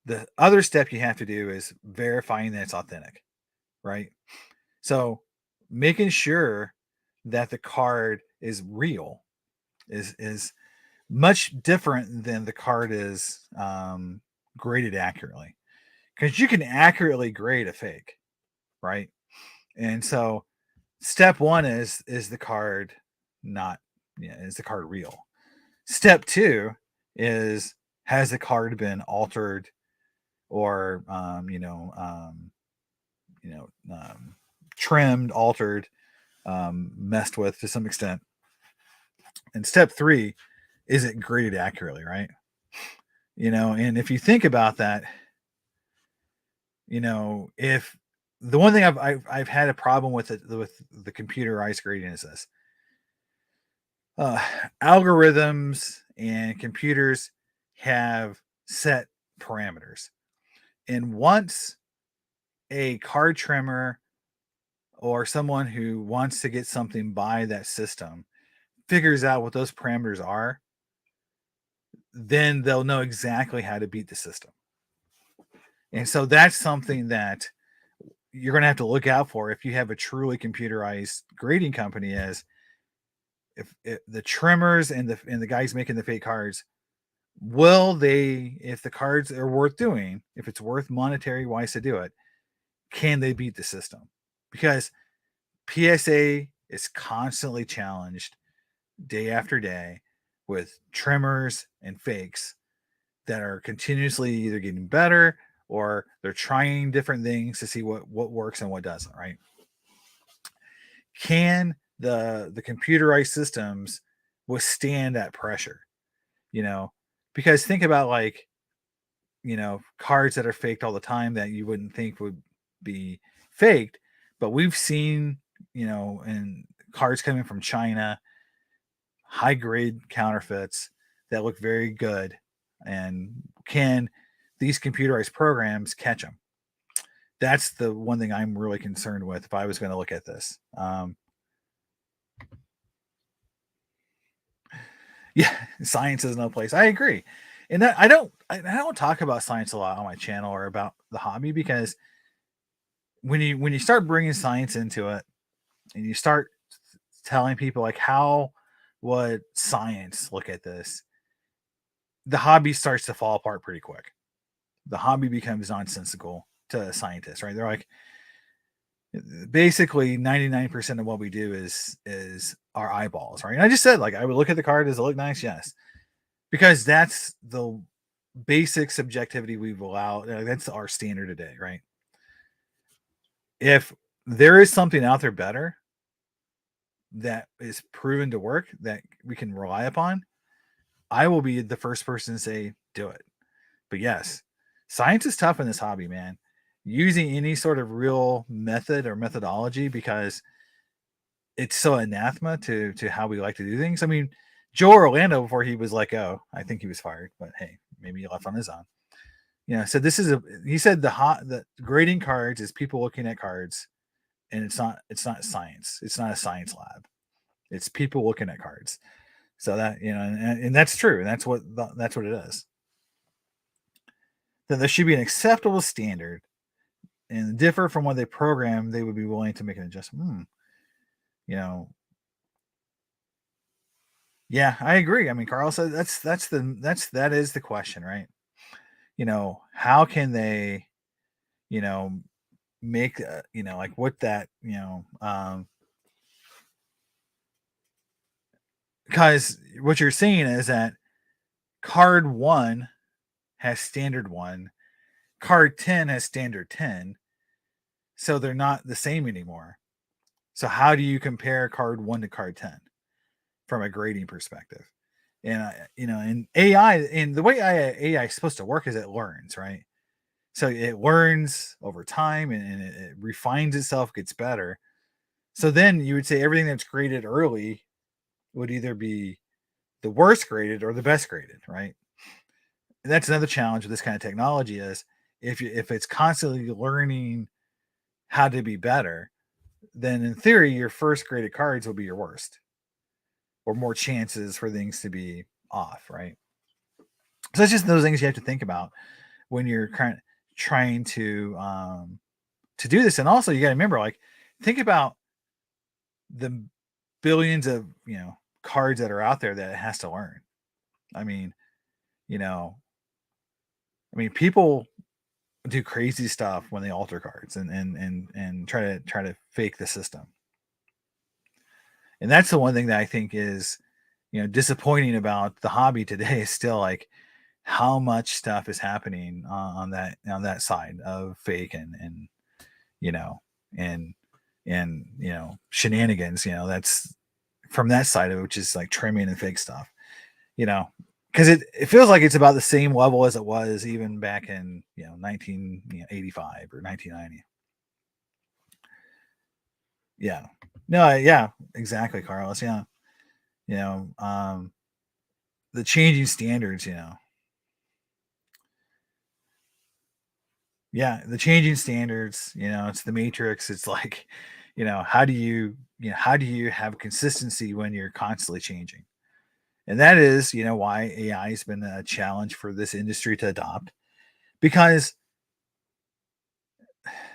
S1: The other step you have to do is verifying that it's authentic, right? So making sure that the card is real is much different than the card is graded accurately, because you can accurately grade a fake, right? And so step one is the card not, yeah, is the card real? Step two is, has the card been altered or trimmed, altered, messed with to some extent? And step three, is it graded accurately, right? And if you think about that, if the one thing I've had a problem with the computerized grading is this: uh, algorithms and computers have set parameters, and once a card trimmer or someone who wants to get something by that system figures out what those parameters are, then they'll know exactly how to beat the system. And so that's something that you're going to have to look out for if you have a truly computerized grading company. Is if the trimmers and the guys making the fake cards, will they, if the cards are worth doing, if it's worth monetary wise to do it, can they beat the system? Because PSA is constantly challenged day after day with trimmers and fakes that are continuously either getting better or they're trying different things to see what works and what doesn't, right? Can the computerized systems withstand that pressure? Because think about, like, cards that are faked all the time that you wouldn't think would be faked, but we've seen, in cards coming from China, high grade counterfeits that look very good. And can these computerized programs catch them? That's the one thing I'm really concerned with if I was going to look at this. Yeah, science is no place. I agree. And I don't talk about science a lot on my channel or about the hobby, because when you start bringing science into it and you start telling people like how would science look at this, the hobby starts to fall apart pretty quick. The hobby becomes nonsensical to scientists, right? They're like, basically 99% of what we do is our eyeballs, right? And I just said, like, I would look at the card, does it look nice? Yes, because that's the basic subjectivity we've allowed. That's our standard today, right? If there is something out there better that is proven to work that we can rely upon, I will be the first person to say do it. But yes, science is tough in this hobby, man. Using any sort of real method or methodology, because it's so anathema to how we like to do things. I mean, Joe Orlando, before he was let go, I think he was fired, but hey, maybe he left on his own. So he said the grading cards is people looking at cards, and it's not science. It's not a science lab. It's people looking at cards. So that, and that's true. And that's what it is. That there should be an acceptable standard, and differ from what they program, they would be willing to make an adjustment. Yeah, I agree. I mean, Carl said that is the question, right? How can they, make, like what that, because what you're seeing is that card 1 has standard 1, card 10 has standard 10, so they're not the same anymore. So how do you compare card 1 to card 10 from a grading perspective? And and AI, and the way AI is supposed to work is it learns, right? So it learns over time, and it refines itself, gets better. So then you would say everything that's graded early would either be the worst graded or the best graded, right? And that's another challenge with this kind of technology is if it's constantly learning how to be better, then in theory your first graded cards will be your worst, or more chances for things to be off, right? So it's just those things you have to think about when you're trying to do this. And also you got to remember, like, think about the billions of cards that are out there that it has to learn. I mean, people do crazy stuff when they alter cards and try to fake the system. And that's the one thing that I think is disappointing about the hobby today is still like how much stuff is happening on that side of fake and you know and shenanigans. That's from that side of it, which is like trimming and fake stuff. Because it feels like it's about the same level as it was even back in 1985 or 1990. Yeah. No, yeah, exactly, Carlos. Yeah. You know, um, the changing standards, Yeah, the changing standards, it's the matrix. It's like, how do you have consistency when you're constantly changing? And that is, why AI has been a challenge for this industry to adopt, because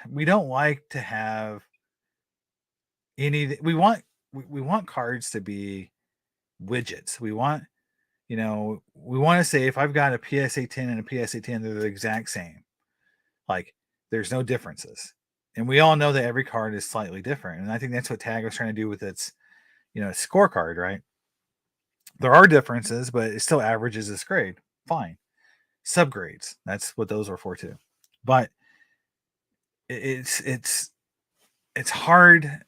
S1: we don't like to have we want cards to be widgets. We want to say if I've got a PSA 10 and a PSA 10, they're the exact same. Like there's no differences. And we all know that every card is slightly different. And I think that's what Tag was trying to do with its, scorecard, right? There are differences, but it still averages this grade. Fine. Subgrades. That's what those are for too. But it's hard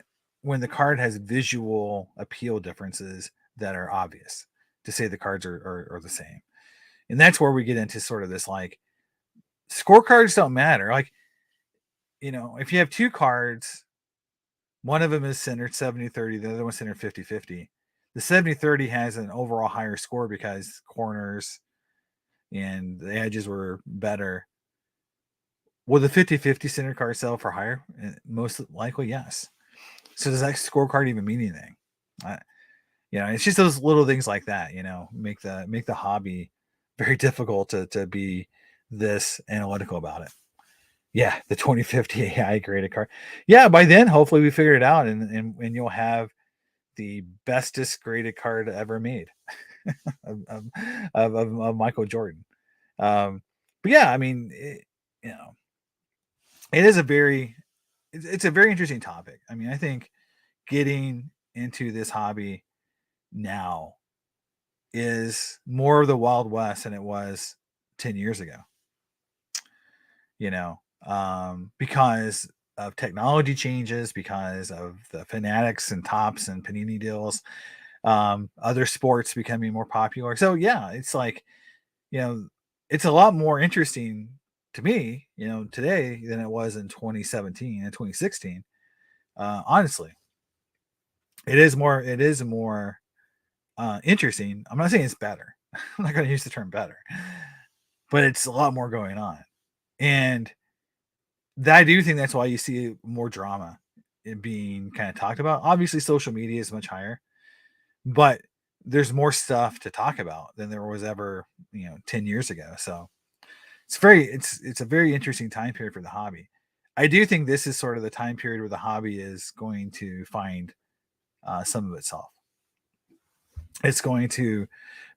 S1: when the card has visual appeal differences that are obvious to say the cards are the same. And that's where we get into sort of this like scorecards don't matter. Like, if you have two cards, one of them is centered 70-30, the other one's centered 50-50. The 70-30 has an overall higher score because corners and the edges were better. Will the 50-50 center card sell for higher? Most likely, yes. So does that scorecard even mean anything? It's just those little things like that, make the hobby very difficult to be this analytical about it. Yeah, the 2050 AI graded card. Yeah, by then, hopefully we figured it out, and you'll have the bestest graded card ever made of Michael Jordan. But yeah, I mean, it is it's a very interesting topic. I mean, I think getting into this hobby now is more of the Wild West than it was 10 years ago. Because of technology changes, because of the Fanatics and Tops and Panini deals, other sports becoming more popular. So yeah, it's like, it's a lot more interesting to me, today than it was in 2017 and 2016. Honestly, it is more interesting. I'm not saying it's better. I'm not going to use the term better, but it's a lot more going on. And I do think that's why you see more drama being kind of talked about. Obviously, social media is much higher, but there's more stuff to talk about than there was ever, 10 years ago. So it's a very interesting time period for the hobby. I do think this is sort of the time period where the hobby is going to find some of itself. It's going to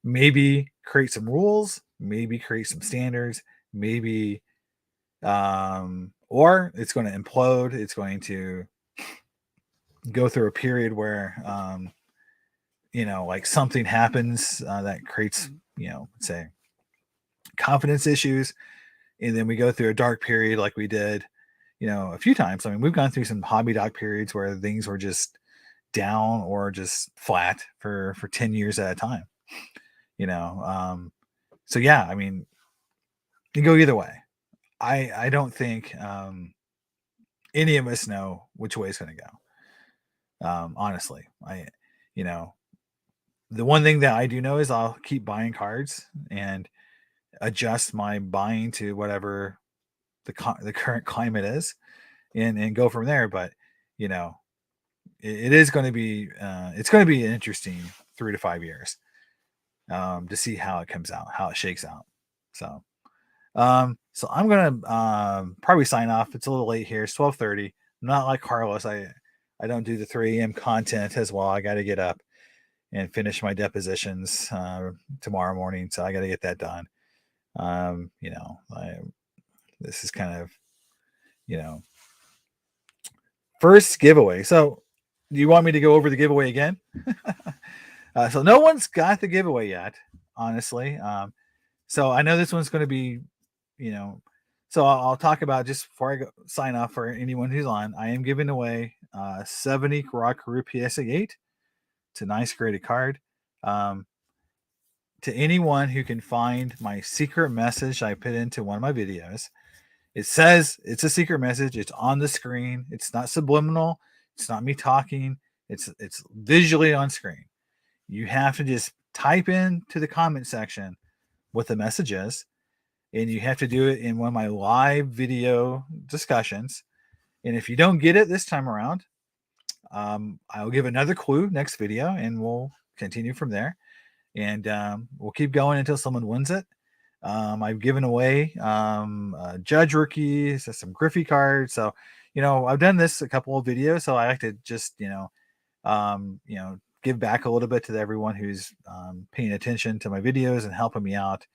S1: maybe create some rules, maybe create some standards, maybe or it's going to implode. It's going to go through a period where like something happens that creates, let's say confidence issues, and then we go through a dark period like we did, a few times. I mean, we've gone through some hobby doc periods where things were just down or just flat for 10 years at a time. So yeah, I mean, you go either way. I don't think any of us know which way it's going to go. Honestly, you know, the one thing that I do know is I'll keep buying cards and adjust my buying to whatever the current climate is, and go from there. But you know, it is going to be it's going to be an interesting 3 to 5 years to see how it comes out, how it shakes out. So so I'm gonna probably sign off. It's a little late here. It's 12:30. I'm not like Carlos. I don't do the 3 a.m. content as well. I got to get up and finish my depositions tomorrow morning, so I got to get that done. This is kind of you know first giveaway. So, do you want me to go over the giveaway again? So no one's got the giveaway yet, honestly. So I know this one's going to be, you know, so I'll talk about just before I go sign off for anyone who's on. I am giving away 70 Rockaroo PSA 8. It's a nice graded card. To anyone who can find my secret message I put into one of my videos. It says it's a secret message. It's on the screen. It's not subliminal. It's not me talking. It's visually on screen. You have to just type into the comment section what the message is, and you have to do it in one of my live video discussions. And if you don't get it this time around, I'll give another clue next video, and we'll continue from there. And we'll keep going until someone wins it. I've given away Judge rookies, some Griffey cards. So, I've done this a couple of videos, so I like to just, give back a little bit to everyone who's paying attention to my videos and helping me out.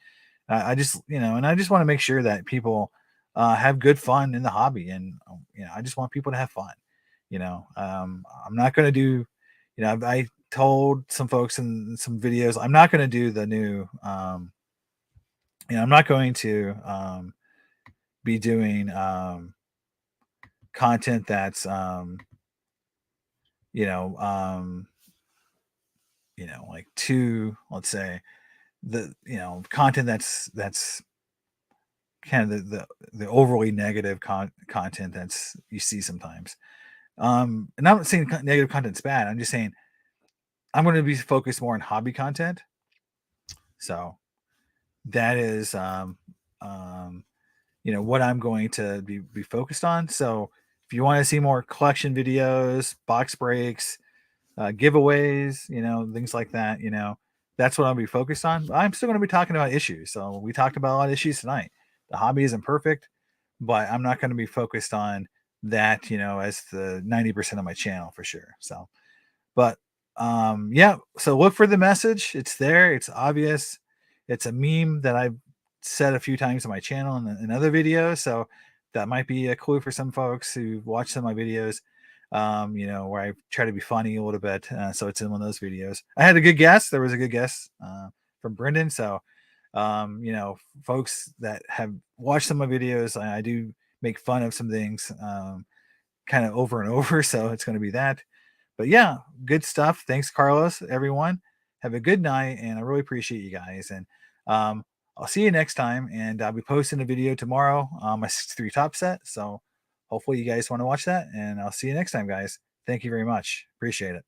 S1: I just, and I just want to make sure that people have good fun in the hobby, and I just want people to have fun. I'm not going to do, I told some folks in some videos I'm not going to do the new. I'm not going to be doing content that's like too, let's say, the content that's kind of the overly negative content that's you see sometimes. And I'm not saying negative content's bad. I'm just saying I'm going to be focused more on hobby content. So that is what I'm going to be focused on. So if you want to see more collection videos, box breaks, giveaways, things like that, that's what I'll be focused on. But I'm still going to be talking about issues. So we talked about a lot of issues tonight. The hobby isn't perfect, but I'm not going to be focused on that, as the 90% of my channel for sure. So, but yeah, so look for the message. It's there. It's obvious. It's a meme that I've said a few times on my channel and in other videos. So that might be a clue for some folks who watch some of my videos, where I try to be funny a little bit. So it's in one of those videos. I had a good guest. There was a good guest from Brendan. So, folks that have watched some of my videos, I do make fun of some things kind of over and over. So it's going to be that. But yeah, good stuff. Thanks, Carlos, everyone. Have a good night, and I really appreciate you guys. And I'll see you next time, and I'll be posting a video tomorrow on my 63 top set. So hopefully you guys want to watch that, and I'll see you next time, guys. Thank you very much. Appreciate it.